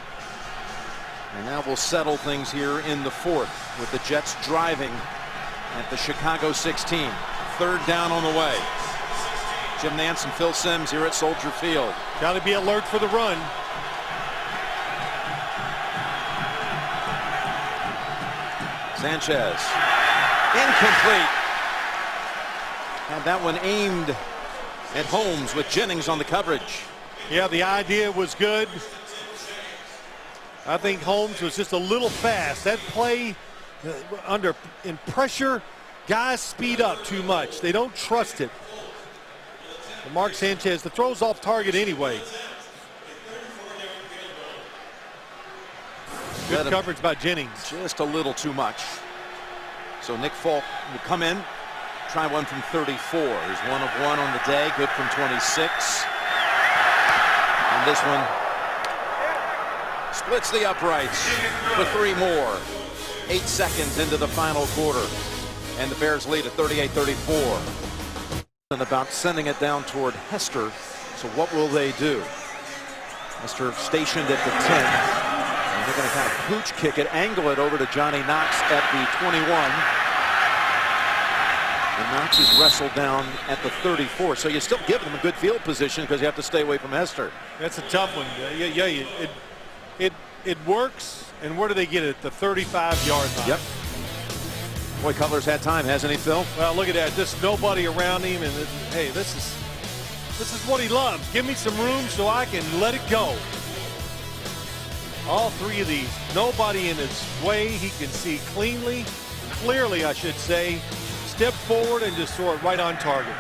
And now we'll settle things here in the fourth with the Jets driving at the Chicago 16. Third down on the way. Jim Nantz and Phil Simms here at Soldier Field. Got to be alert for the run. Sanchez. Incomplete. Had that one aimed at Holmes with Jennings on the coverage. Yeah, the idea was good. I think Holmes was just a little fast. That play in pressure, guys speed up too much. They don't trust it. And Mark Sanchez, the throw's off target anyway. Good coverage by Jennings. Just a little too much. So Nick Folk will come in, try one from 34. He's 1 of 1 on the day, good from 26. And this one splits the uprights for 3 more. 8 seconds into the final quarter. And the Bears lead at 38-34. And about sending it down toward Hester. So what will they do? Hester stationed at the 10. And they're going to kind of pooch kick it, angle it over to Johnny Knox at the 21. And Knox is wrestled down at the 34. So you still give them a good field position because you have to stay away from Hester. That's a tough one. It works. And where do they get it? The 35-yard line. Yep. Boy, Cutler's had time, hasn't he, Phil? Well, look at that. Just nobody around him, and hey, this is what he loves. Give me some room so I can let it go. All 3 of these, nobody in his way. He can see clearly, I should say. Step forward and just throw it right on target.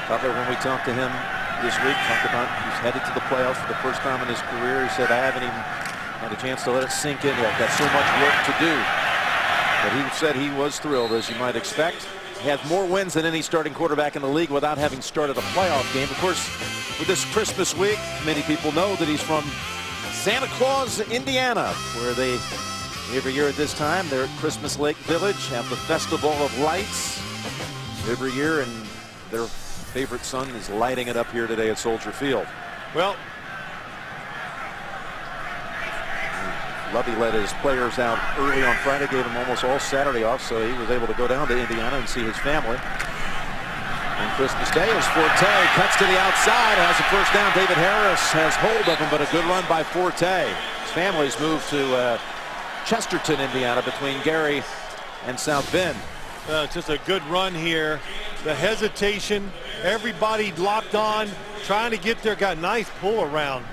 Cutler, when we talked to him this week, talked about he's headed to the playoffs for the first time in his career. He said, I haven't even had a chance to let it sink in yet. I've got so much work to do. But he said he was thrilled, as you might expect. He has more wins than any starting quarterback in the league without having started a playoff game. Of course, with this Christmas week, many people know that he's from Santa Claus, Indiana, where they, every year at this time, they're at Christmas Lake Village, have the Festival of Lights every year, and their favorite son is lighting it up here today at Soldier Field. Well, Lovey let his players out early on Friday, gave him almost all Saturday off, so he was able to go down to Indiana and see his family. And Christmas Day is Forte, cuts to the outside, has a first down. David Harris has hold of him, but a good run by Forte. His family's moved to Chesterton, Indiana, between Gary and South Bend. Just a good run here. The hesitation, everybody locked on, trying to get there. Got a nice pull around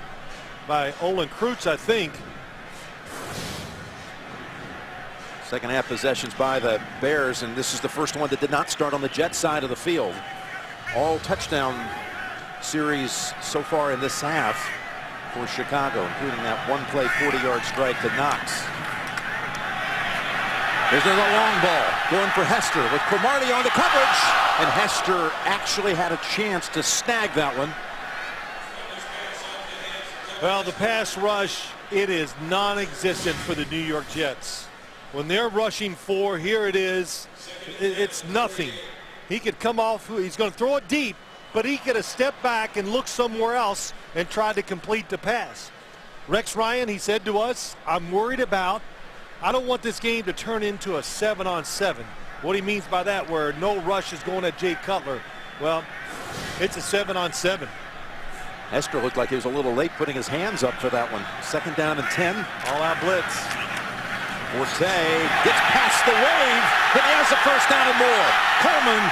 by Olin Kreutz, I think. Second half possessions by the Bears, and this is the first one that did not start on the Jets side of the field. All touchdown series so far in this half for Chicago, including that one-play 40-yard strike to Knox. There's a long ball going for Hester with Cromartie on the coverage, and Hester actually had a chance to snag that one. Well, the pass rush, it is non-existent for the New York Jets. When they're rushing 4, here it is. It's nothing. He could come off, he's going to throw it deep, but he could have stepped back and looked somewhere else and tried to complete the pass. Rex Ryan, he said to us, I'm worried about, I don't want this game to turn into a 7-on-7. What he means by that, where no rush is going at Jay Cutler. Well, it's a 7-on-7. Hester looked like he was a little late putting his hands up for that one. Second down and 10. All out blitz. Forte gets past the wave, and he has the first down and more. Coleman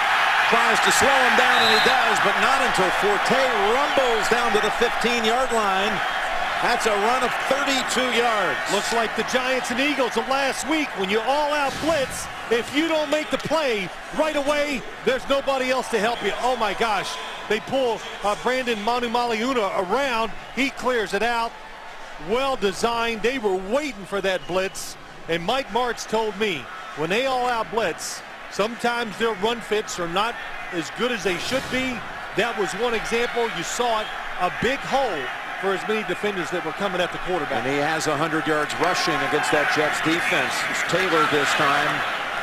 tries to slow him down, and he does, but not until Forte rumbles down to the 15-yard line. That's a run of 32 yards. Looks like the Giants and Eagles of last week when you all-out blitz. If you don't make the play right away, there's nobody else to help you. Oh, my gosh. They pull Brandon Manumaleuna around. He clears it out. Well designed. They were waiting for that blitz. And Mike Martz told me, when they all-out blitz, sometimes their run fits are not as good as they should be. That was one example. You saw it, a big hole for as many defenders that were coming at the quarterback. And he has 100 yards rushing against that Jets defense. It's Taylor this time.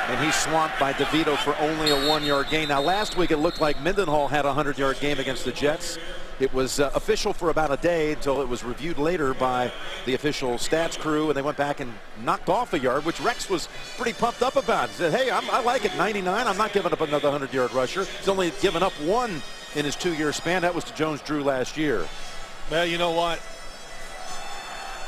And he's swamped by DeVito for only a 1-yard gain. Now, last week it looked like Mendenhall had a 100-yard game against the Jets. It was official for about a day until it was reviewed later by the official stats crew, and they went back and knocked off a yard, which Rex was pretty pumped up about. He said, hey, I like it, 99. I'm not giving up another 100-yard rusher. He's only given up one in his 2-year span. That was to Jones-Drew last year. Well, you know what?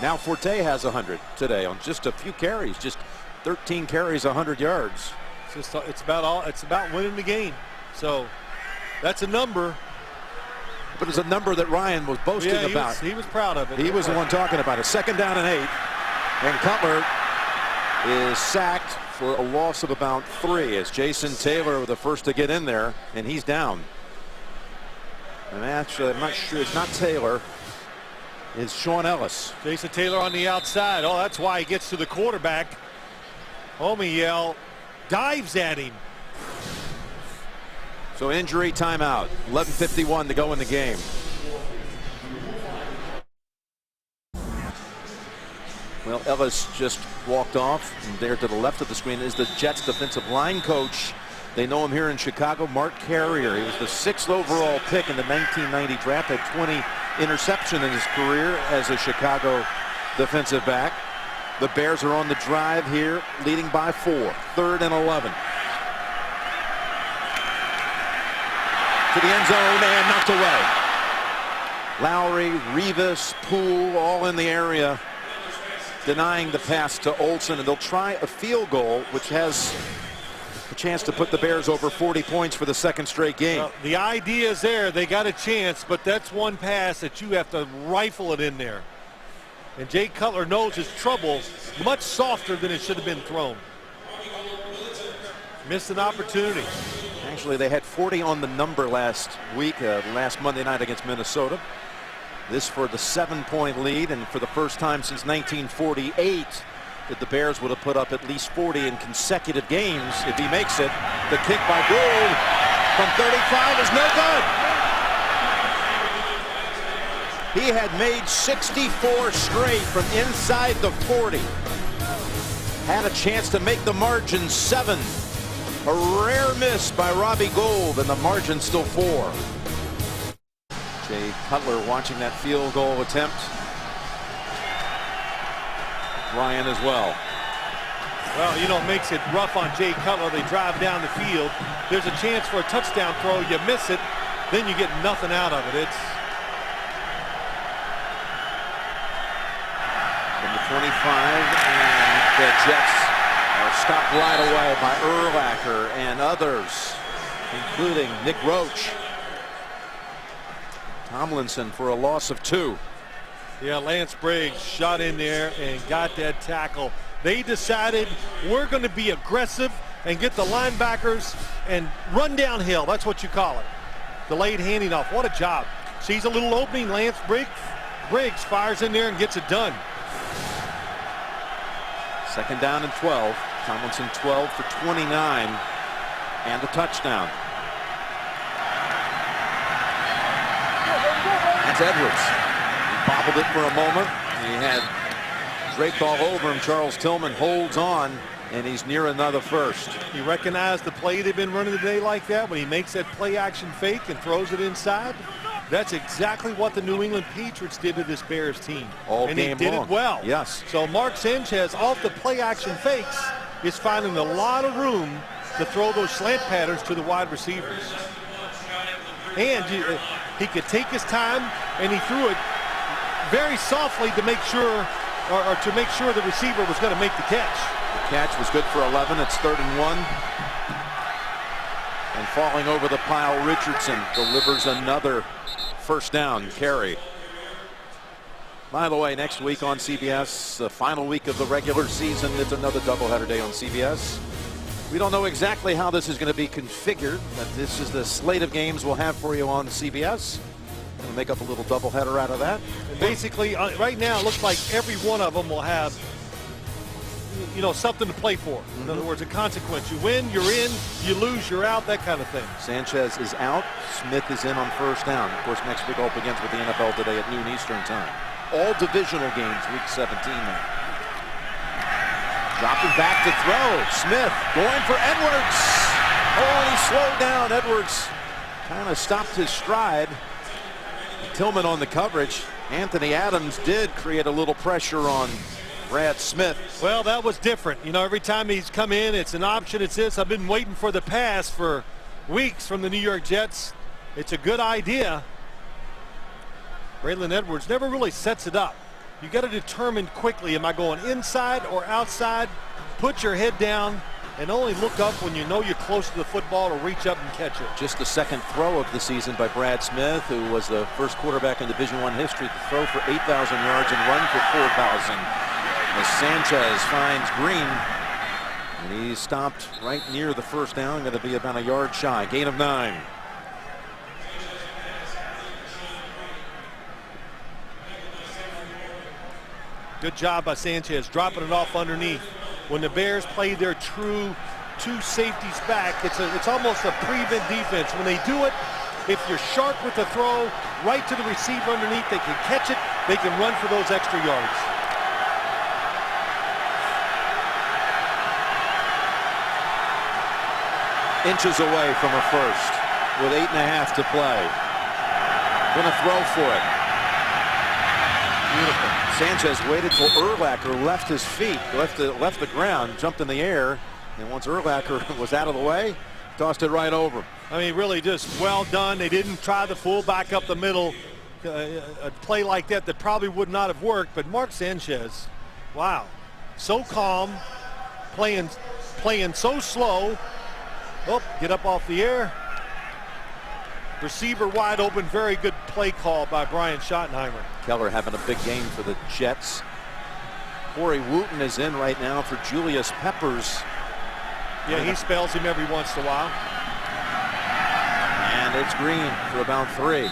Now Forte has 100 today on just a few carries, just 13 carries, 100 yards. It's about winning the game. So that's a number. But it's a number that Ryan was boasting about. He was proud of it. He was the one talking about it. 2nd down and 8. And Cutler is sacked for a loss of about 3 as Jason Taylor was the first to get in there, and he's down. And actually, I'm not sure. It's not Taylor. It's Sean Ellis. Jason Taylor on the outside. Oh, that's why he gets to the quarterback. Omiel dives at him. So injury timeout. 11:51 to go in the game. Well, Ellis just walked off, and there to the left of the screen is the Jets defensive line coach. They know him here in Chicago, Mark Carrier. He was the 6th overall pick in the 1990 draft, had 20 interceptions in his career as a Chicago defensive back. The Bears are on the drive here, leading by 4. 3rd and 11. To the end zone and knocked away. Lowry, Revis, Poole, all in the area, denying the pass to Olsen, and they'll try a field goal, which has a chance to put the Bears over 40 points for the 2nd straight game. Well, the idea is there. They got a chance, but that's one pass that you have to rifle it in there. And Jay Cutler knows his trouble much softer than it should have been thrown. Missed an opportunity. Actually, they had 40 on the number last week, last Monday night against Minnesota. This for the 7-point lead, and for the first time since 1948 that the Bears would have put up at least 40 in consecutive games. If he makes it, the kick by Gould from 35 is no good. He had made 64 straight from inside the 40. Had a chance to make the margin 7. A rare miss by Robbie Gould, and the margin still 4. Jay Cutler watching that field goal attempt. Ryan as well. Well, you know, it makes it rough on Jay Cutler. They drive down the field. There's a chance for a touchdown throw. You miss it, then you get nothing out of it. It's from the 25, and the Jets are stopped right away by Urlacher and others, including Nick Roach. Tomlinson for a loss of 2. Yeah, Lance Briggs shot in there and got that tackle. They decided we're going to be aggressive and get the linebackers and run downhill. That's what you call it. Delayed handing off. What a job. Sees a little opening. Lance Briggs fires in there and gets it done. 2nd down and 12. Tomlinson 12 for 29 and a touchdown. That's Edwards. He bobbled it for a moment. He had draped all over him. Charles Tillman holds on, and he's near another first. You recognize the play they've been running today like that when he makes that play action fake and throws it inside? That's exactly what the New England Patriots did to this Bears team. All and game they did long. it well. Yes. So Mark Sanchez, off the play action fakes, is finding a lot of room to throw those slant patterns to the wide receivers. And he could take his time, and he threw it very softly to make sure, or to make sure the receiver was going to make the catch. The catch was good for 11. It's 3rd and 1. And falling over the pile, Richardson delivers another first down carry. By the way, next week on CBS, the final week of the regular season, it's another doubleheader day on CBS. We don't know exactly how this is going to be configured, but this is the slate of games we'll have for you on CBS. We'll make up a little doubleheader out of that. And basically, right now, it looks like every one of them will have, you know, something to play for. In other words, a consequence. You win, you're in. You lose, you're out, that kind of thing. Sanchez is out. Smith is in on first down. Of course, next week all begins with the NFL today at noon Eastern time. All divisional games, week 17 now. Dropping back to throw. Smith going for Edwards. Oh, he slowed down. Edwards kind of stopped his stride. Tillman on the coverage. Anthony Adams did create a little pressure on Brad Smith. Well, that was different. You know, every time he's come in, it's an option. It's this. I've been waiting for the pass for weeks from the New York Jets. It's a good idea. Braylon Edwards never really sets it up. You got to determine quickly, am I going inside or outside? Put your head down and only look up when you know you're close to the football or reach up and catch it. Just the second throw of the season by Brad Smith, who was the first quarterback in Division I history to throw for 8,000 yards and run for 4,000. As Sanchez finds Green, and he's stopped right near the first down, going to be about a yard shy. Gain of 9. Good job by Sanchez dropping it off underneath. When the Bears play their true two safeties back, it's almost a prevent defense. When they do it, if you're sharp with the throw right to the receiver underneath, they can catch it, they can run for those extra yards. Inches away from a first with 8.5 to play. Gonna throw for it. Beautiful. Sanchez waited till Urlacher left his feet, left the ground, jumped in the air, and once Urlacher was out of the way, tossed it right over. I mean, really just well done. They didn't try the fullback up the middle. A play like that probably would not have worked, but Mark Sanchez, wow, so calm, playing so slow. Oh, get up off the air. Receiver wide open. Very good play call by Brian Schottenheimer. Keller having a big game for the Jets. Corey Wooten is in right now for Julius Peppers. Yeah, he spells him every once in a while. And it's Green for about 3.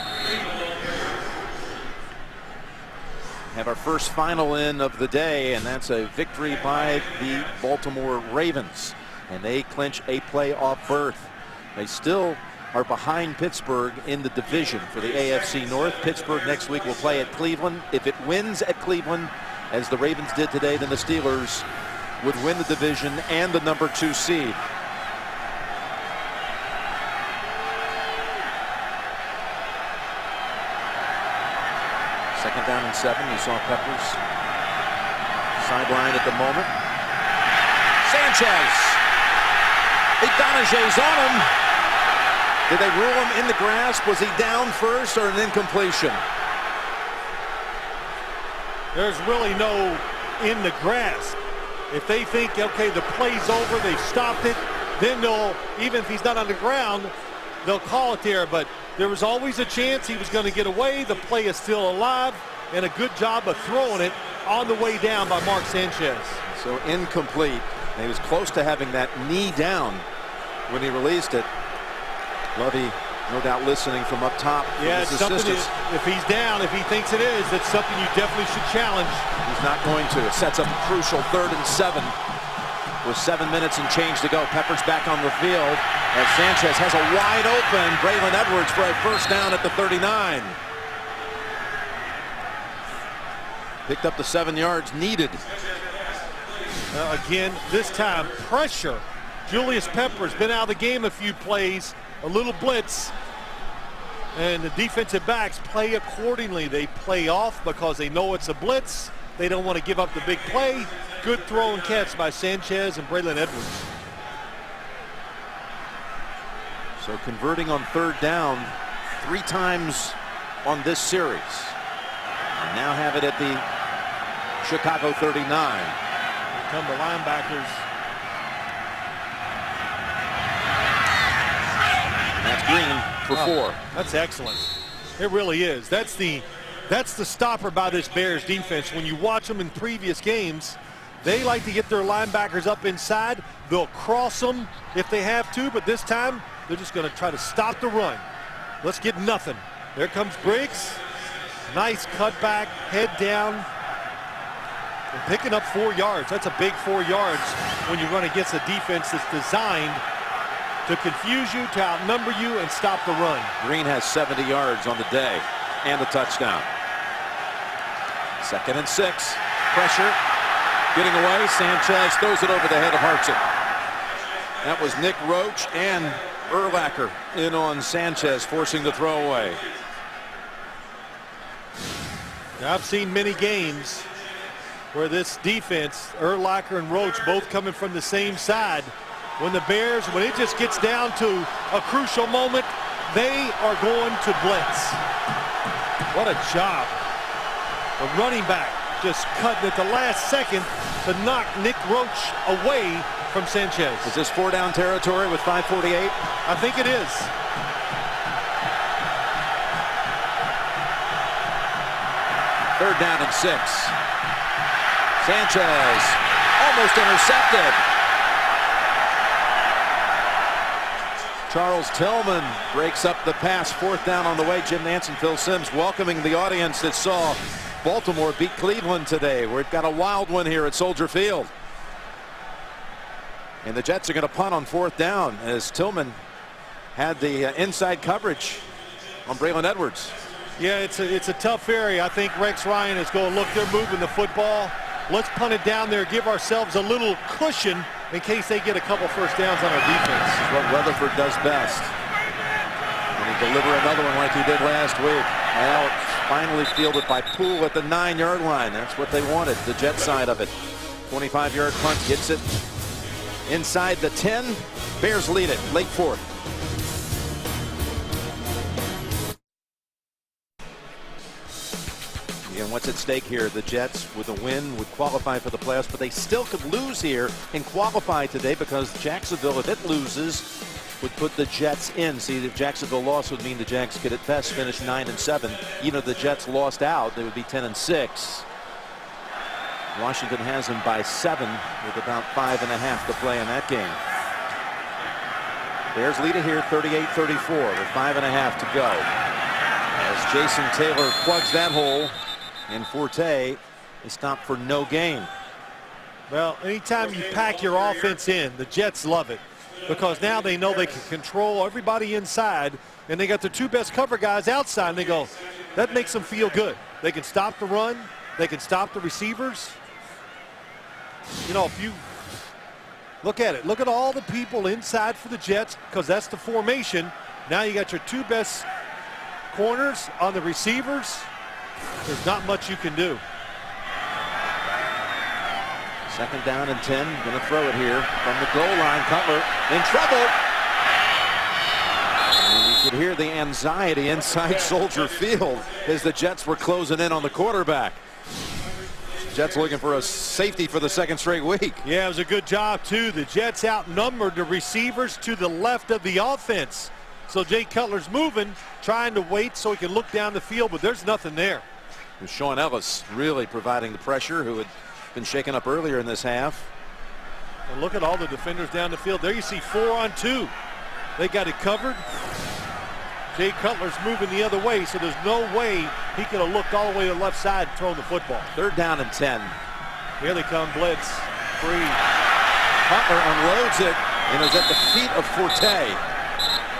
Have our first final in of the day, and that's a victory by the Baltimore Ravens. And they clinch a playoff berth. They still are behind Pittsburgh in the division for the AFC North. Pittsburgh next week will play at Cleveland. If it wins at Cleveland, as the Ravens did today, then the Steelers would win the division and the number 2 seed. Second down and 7. You saw Peppers sideline at the moment. Sanchez. Donajay's on him. Did they rule him in the grasp? Was he down first or an incompletion? There's really no in the grasp. If they think, okay, the play's over, they've stopped it, then they'll, even if he's not on the ground, they'll call it there. But there was always a chance he was going to get away. The play is still alive, and a good job of throwing it on the way down by Mark Sanchez. So incomplete. He was close to having that knee down when he released it. Lovey, no doubt, listening from up top. Yeah, it's something if he's down, if he thinks it is, that's something you definitely should challenge. He's not going to. It sets up a crucial 3rd and 7 with 7 minutes and change to go. Peppers back on the field as Sanchez has a wide open Braylon Edwards for a first down at the 39. Picked up the 7 yards needed. Again, this time pressure. Julius Peppers been out of the game a few plays, a little blitz, and the defensive backs play accordingly. They play off because they know it's a blitz. They don't want to give up the big play. Good throw and catch by Sanchez and Braylon Edwards. So converting on 3rd down 3 times on this series. And now have it at the Chicago 39. Here come the linebackers. That's Green for 4. That's excellent. It really is. That's the stopper by this Bears defense. When you watch them in previous games, they like to get their linebackers up inside. They'll cross them if they have to, but this time they're just going to try to stop the run. Let's get nothing. There comes Briggs. Nice cutback, head down. And picking up 4 yards. That's a big 4 yards when you run against a defense that's designed to confuse you, to outnumber you, and stop the run. Green has 70 yards on the day and a touchdown. 2nd and 6. Pressure. Getting away, Sanchez throws it over the head of Hartson. That was Nick Roach and Urlacher in on Sanchez, forcing the throwaway. Now, I've seen many games where this defense, Urlacher and Roach, both coming from the same side. When the Bears, when it just gets down to a crucial moment, they are going to blitz. What a job. The running back just cutting at the last second to knock Nick Roach away from Sanchez. Is this 4-down territory with 5:48? I think it is. Third down and 6. Sanchez almost intercepted. Charles Tillman breaks up the pass. 4th down on the way. Jim Nantz and Phil Simms welcoming the audience that saw Baltimore beat Cleveland today. We've got a wild one here at Soldier Field. And the Jets are going to punt on 4th down as Tillman had the inside coverage on Braylon Edwards. Yeah, it's a tough area. I think Rex Ryan is going, look, they're moving the football. Let's punt it down there, give ourselves a little cushion in case they get a couple first downs on our defense. This is what Weatherford does best. And he deliver another one like he did last week. Well, finally fielded by Poole at the 9-yard line. That's what they wanted, the Jet side of it. 25-yard punt, gets it inside the 10. Bears lead it, late 4th. And what's at stake here? The Jets with a win would qualify for the playoffs, but they still could lose here and qualify today because Jacksonville, if it loses, would put the Jets in. See, if Jacksonville lost would mean the Jags could at best finish 9-7. Even if the Jets lost out, they would be 10-6. Washington has them by 7 with about 5.5 to play in that game. Bears lead it here 38-34 with 5.5 to go. As Jason Taylor plugs that hole, and Forte is stopped for no gain. Well, anytime you pack your offense in, the Jets love it because now they know they can control everybody inside, and they got their 2 best cover guys outside, and they go, that makes them feel good. They can stop the run. They can stop the receivers. You know, if you look at it, look at all the people inside for the Jets because that's the formation. Now you got your 2 best corners on the receivers. There's not much you can do. 2nd down and 10. Going to throw it here from the goal line. Cutler in trouble. And you could hear the anxiety inside Soldier Field as the Jets were closing in on the quarterback. Jets looking for a safety for the 2nd straight week. Yeah, it was a good job, too. The Jets outnumbered the receivers to the left of the offense. So Jay Cutler's moving, trying to wait so he can look down the field, but there's nothing there. With Sean Ellis really providing the pressure, who had been shaken up earlier in this half. And look at all the defenders down the field. There you see 4 on 2. They got it covered. Jay Cutler's moving the other way, so there's no way he could have looked all the way to the left side and thrown the football. 3rd down and 10. Here they come, blitz. Free. Cutler unloads it and is at the feet of Forte.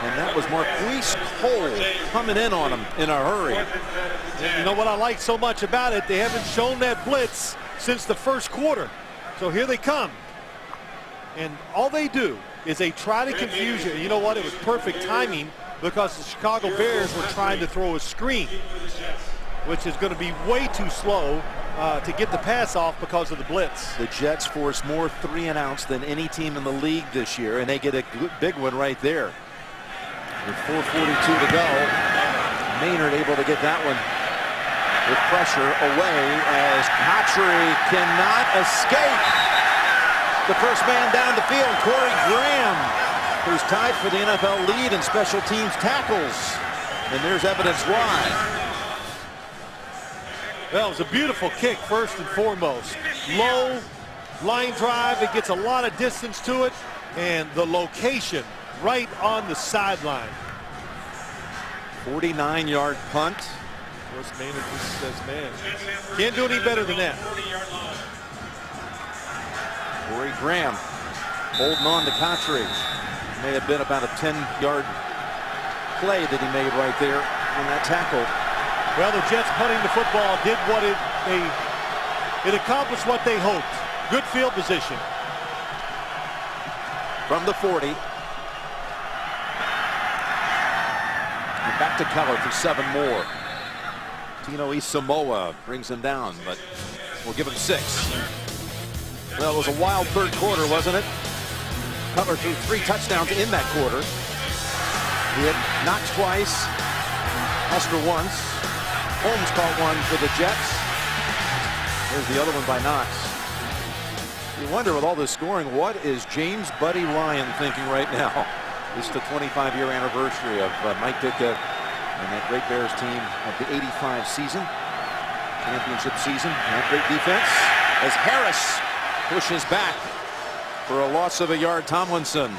And that was Marquise Cole coming in on him in a hurry. And you know what I like so much about it? They haven't shown that blitz since the 1st quarter. So here they come. And all they do is they try to confuse you. And you know what? It was perfect timing because the Chicago Bears were trying to throw a screen, which is going to be way too slow to get the pass off because of the blitz. The Jets force more 3-and-outs than any team in the league this year, and they get a big one right there. With 4:42 to go, Maynard able to get that one with pressure away as Cutler cannot escape. The first man down the field, Corey Graham, who's tied for the NFL lead in special teams tackles. And there's evidence why. Well, it was a beautiful kick first and foremost. Low line drive, it gets a lot of distance to it, and the location right on the sideline. 49-yard punt. First man just says, man, can't do any better than that. Corey Graham holding on to Cutler. May have been about a 10-yard play that he made right there on that tackle. Well, the Jets punting the football did what it accomplished what they hoped. Good field position. From the 40. And back to Cutler for 7 more. Tino Isamoa brings him down, but we'll give him 6. Well, it was a wild third quarter, wasn't it? Cutler threw 3 touchdowns in that quarter. He had Knox twice, Hester once. Holmes caught one for the Jets. There's the other one by Knox. You wonder, with all this scoring, what is James Buddy Ryan thinking right now? It's the 25-year anniversary of Mike Ditka and that great Bears team of the '85 season, championship season. That great defense as Harris pushes back for a loss of a yard. Tomlinson.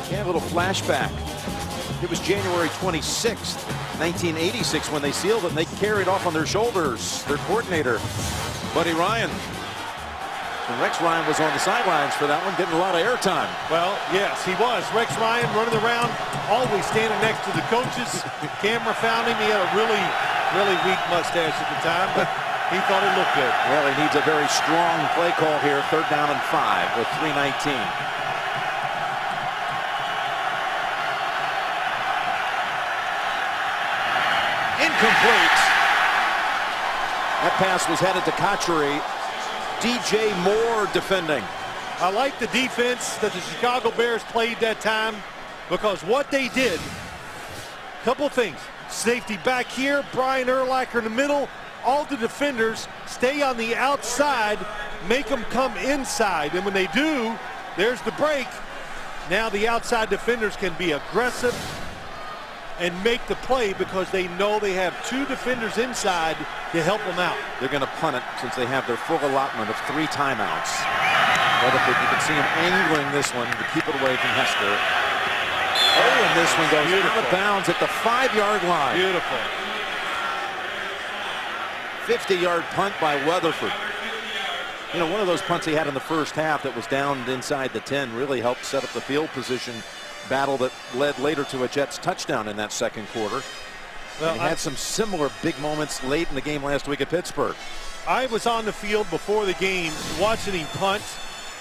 Yeah, a little flashback. It was January 26th, 1986 when they sealed it, and they carried off on their shoulders their coordinator, Buddy Ryan. And Rex Ryan was on the sidelines for that one, getting a lot of airtime. Well, yes, he was. Rex Ryan running around, always standing next to the coaches. Camera found him. He had a really, really weak mustache at the time, but he thought it looked good. Well, he needs a very strong play call here. 3rd down and 5 with 3:19. Incomplete. That pass was headed to Cutler. DJ Moore defending. I like the defense that the Chicago Bears played that time, because what they did, couple things. Safety back here, Brian Urlacher in the middle. All the defenders stay on the outside, make them come inside. And when they do, there's the break. Now the outside defenders can be aggressive and make the play because they know they have 2 defenders inside to help them out. They're going to punt it since they have their full allotment of 3 timeouts. Rutherford, you can see him angling this one to keep it away from Hester. Oh, and this one goes out of bounds at the 5-yard line. Beautiful. 50-yard punt by Weatherford. You know, one of those punts he had in the first half that was down inside the 10 really helped set up the field position battle that led later to a Jets touchdown in that second quarter. Well, and he had some similar big moments late in the game last week at Pittsburgh. I was on the field before the game watching him punt,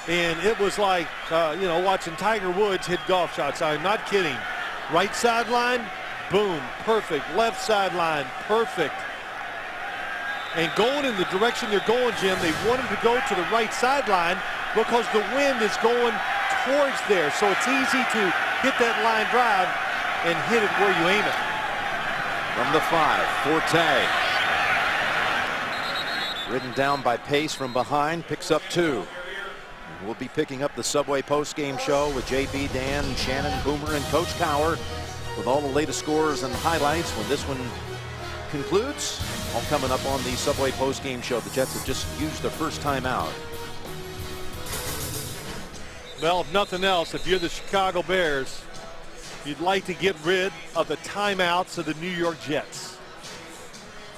and it was like, you know, watching Tiger Woods hit golf shots. I'm not kidding. Right sideline, boom, perfect. Left sideline, perfect. And going in the direction they're going, Jim, they want him to go to the right sideline because the wind is going towards there. So it's easy to hit that line drive and hit it where you aim it. From the 5, Forte. Ridden down by Pace from behind, picks up 2. We'll be picking up the Subway postgame show with JB, Dan, Shannon, Boomer, and Coach Cowher with all the latest scores and highlights when this one concludes. All coming up on the Subway postgame show. The Jets have just used their first timeout. Well, if nothing else, if you're the Chicago Bears, you'd like to get rid of the timeouts of the New York Jets.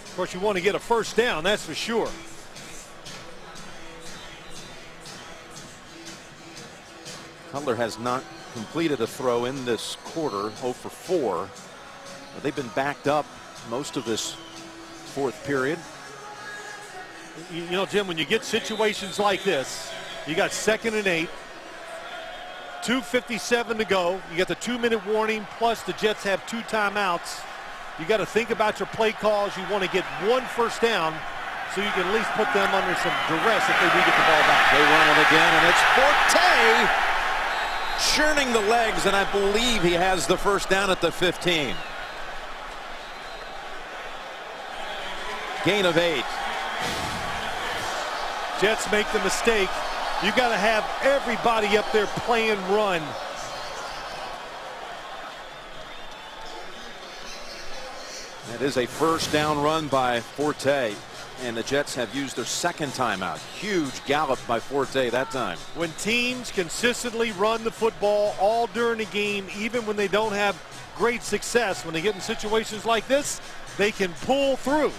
Of course, you want to get a first down, that's for sure. Cutler has not completed a throw in this quarter, 0 for 4. But they've been backed up most of this 4th period. You know, Jim, when you get situations like this, you got 2nd and 8. 2:57 to go. You got the 2-minute warning, plus the Jets have 2 timeouts. You got to think about your play calls. You want to get 1 first down so you can at least put them under some duress if they do get the ball back. They run it again, and it's Forte churning the legs, and I believe he has the first down at the 15. Gain of 8. Jets make the mistake. You got to have everybody up there playing run. That is a first down run by Forte, and the Jets have used their 2nd timeout. Huge gallop by Forte that time. When teams consistently run the football all during the game, even when they don't have great success, when they get in situations like this, they can pull through.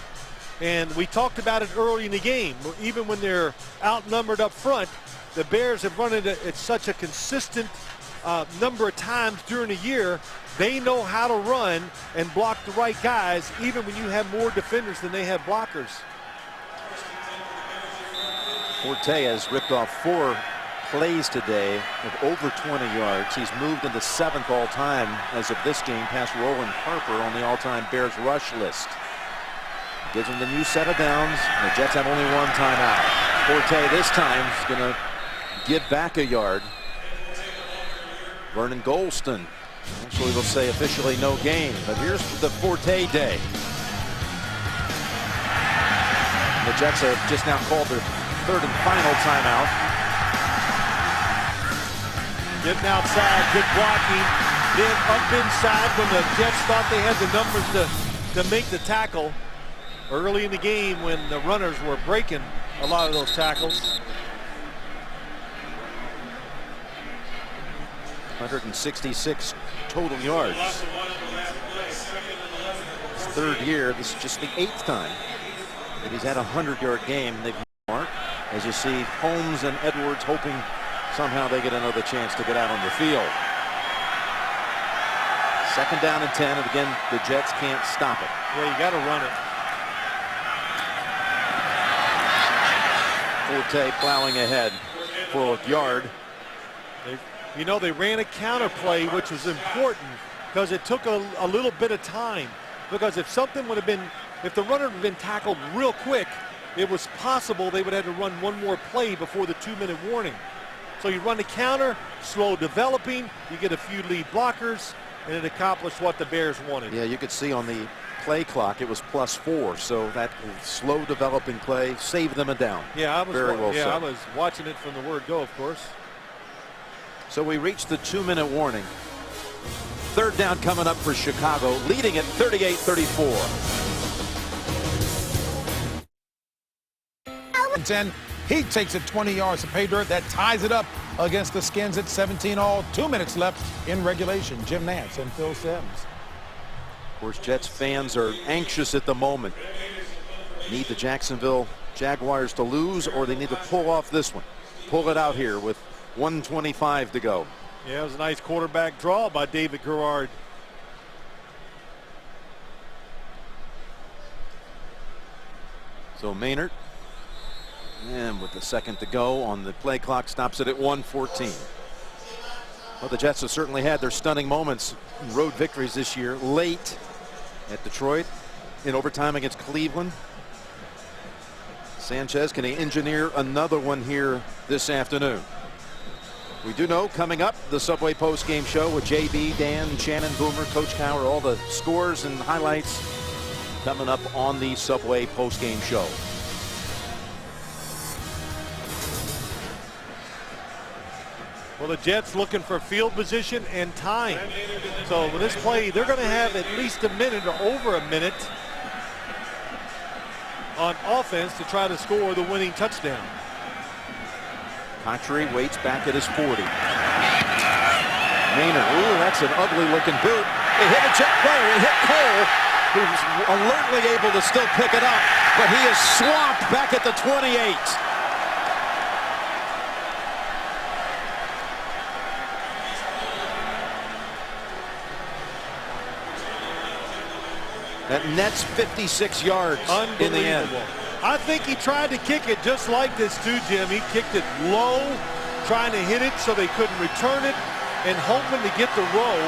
And we talked about it early in the game. Even when they're outnumbered up front, the Bears have run it at such a consistent number of times during the year. They know how to run and block the right guys, even when you have more defenders than they have blockers. Forte has ripped off 4 plays today of over 20 yards. He's moved into 7th all-time as of this game, past Roland Harper on the all-time Bears rush list. Gives him the new set of downs. And the Jets have only 1 timeout. Forte this time is going to give back a yard. Vernon Golston. Actually, they'll say officially no game, but here's the Forte day. The Jets have just now called their 3rd and final timeout. Getting outside, good blocking. Then up inside when the Jets thought they had the numbers to make the tackle. Early in the game when the runners were breaking a lot of those tackles. 166 total yards. His 3rd year. This is just the 8th time that he's had a 100-yard game. They've marked, as you see, Holmes and Edwards hoping somehow they get another chance to get out on the field. 2nd down and 10, and again, the Jets can't stop it. Yeah, you got to run it. Forte plowing ahead for a yard. You know, they ran a counter play, which was important because it took a little bit of time. Because if something would have been, if the runner had been tackled real quick, it was possible they would have had to run 1 more play before the 2-minute warning. So you run the counter, slow developing, you get a few lead blockers, and it accomplished what the Bears wanted. Yeah, you could see on the play clock it was +4, so that slow developing play saved them a down. Yeah, I was, very well said. I was watching it from the word go, of course. So we reached the 2-minute warning. 3rd down coming up for Chicago, leading at 38-34. 10. He takes it 20 yards to pay dirt. That ties it up against the Skins at 17 all. 2 minutes left in regulation. Jim Nance and Phil Sims. Of course, Jets fans are anxious at the moment. Need the Jacksonville Jaguars to lose, or they need to pull off this one. Pull it out here with 1:25 to go. Yeah, it was a nice quarterback draw by David Garrard. So Maynard, and with the 2nd to go on the play clock, stops it at 1:14. Well, the Jets have certainly had their stunning moments, road victories this year. Late at Detroit, in overtime against Cleveland. Sanchez, can he engineer another one here this afternoon? We do know coming up the Subway post-game show with JB, Dan, Shannon, Boomer, Coach Cowher, all the scores and highlights coming up on the Subway post-game show. Well, the Jets looking for field position and time. So with this play, they're going to have at least a minute or over a minute on offense to try to score the winning touchdown. Cutler waits back at his 40. Maynard, ooh, that's an ugly looking boot. It hit a Jet player, it hit Cole, who's alertly able to still pick it up, but he is swamped back at the 28. That nets 56 yards in the end. I think he tried to kick it just like this too, Jim. He kicked it low, trying to hit it so they couldn't return it, and hoping to get the roll.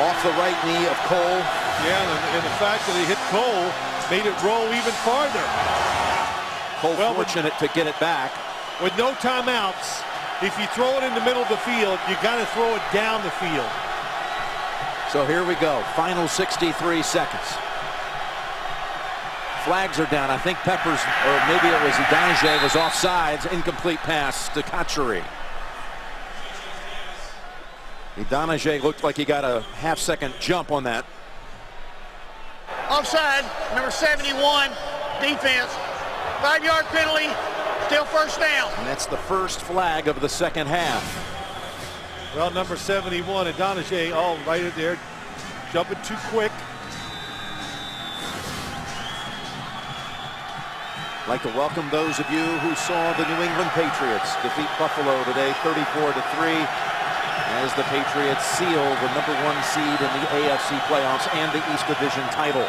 Off the right knee of Cole. Yeah, and the fact that he hit Cole made it roll even farther. Cole fortunate to get it back. With no timeouts, if you throw it in the middle of the field, you got to throw it down the field. So here we go. Final 63 seconds. Flags are down. I think Peppers, or maybe it was Idonije, was offsides. Incomplete pass to Cutler. Idonije looked like he got a half-second jump on that. Offside, number 71, defense. 5-yard penalty, still 1st down. And that's the first flag of the second half. Well, number 71, Idonije, all right there, jumping too quick. I'd like to welcome those of you who saw the New England Patriots defeat Buffalo today 34-3 as the Patriots seal the #1 seed in the AFC playoffs and the East Division title.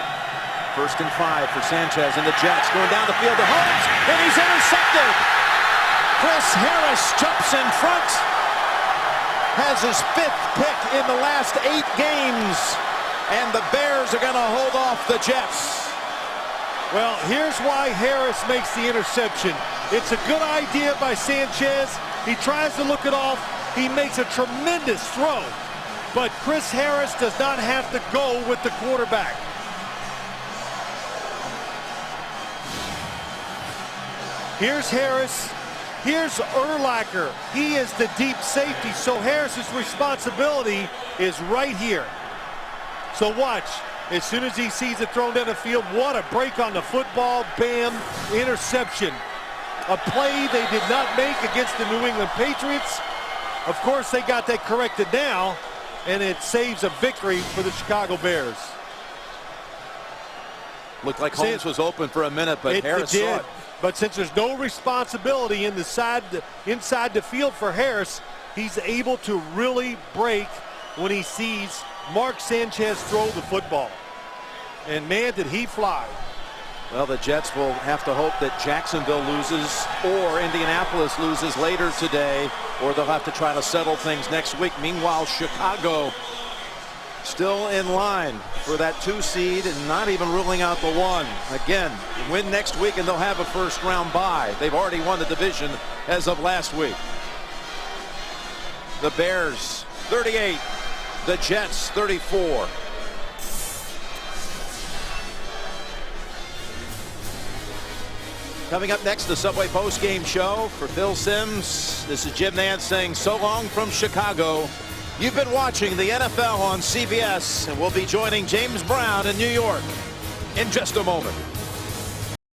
1st and 5 for Sanchez and the Jets. Going down the field to Holmes, and he's intercepted. Chris Harris jumps in front. Has his 5th pick in the last 8 games. And the Bears are going to hold off the Jets. Well, here's why Harris makes the interception. It's a good idea by Sanchez. He tries to look it off. He makes a tremendous throw. But Chris Harris does not have to go with the quarterback. Here's Harris. Here's Urlacher. He is the deep safety, so Harris's responsibility is right here. So watch. As soon as he sees it thrown down the field, what a break on the football. Bam, interception. A play they did not make against the New England Patriots. Of course, they got that corrected now, and it saves a victory for the Chicago Bears. Looked like Holmes was open for a minute, but Harris saw it. But since there's no responsibility inside the field for Harris, he's able to really break when he sees Mark Sanchez throw the football. And man, did he fly. Well, the Jets will have to hope that Jacksonville loses or Indianapolis loses later today, or they'll have to try to settle things next week. Meanwhile, Chicago still in line for that 2 seed and not even ruling out the 1. Again, win next week and they'll have a first-round bye. They've already won the division as of last week. The Bears 38, the Jets 34. Coming up next, the Subway postgame show for Phil Simms. This is Jim Nantz saying so long from Chicago. You've been watching the NFL on CBS, and we'll be joining James Brown in New York in just a moment.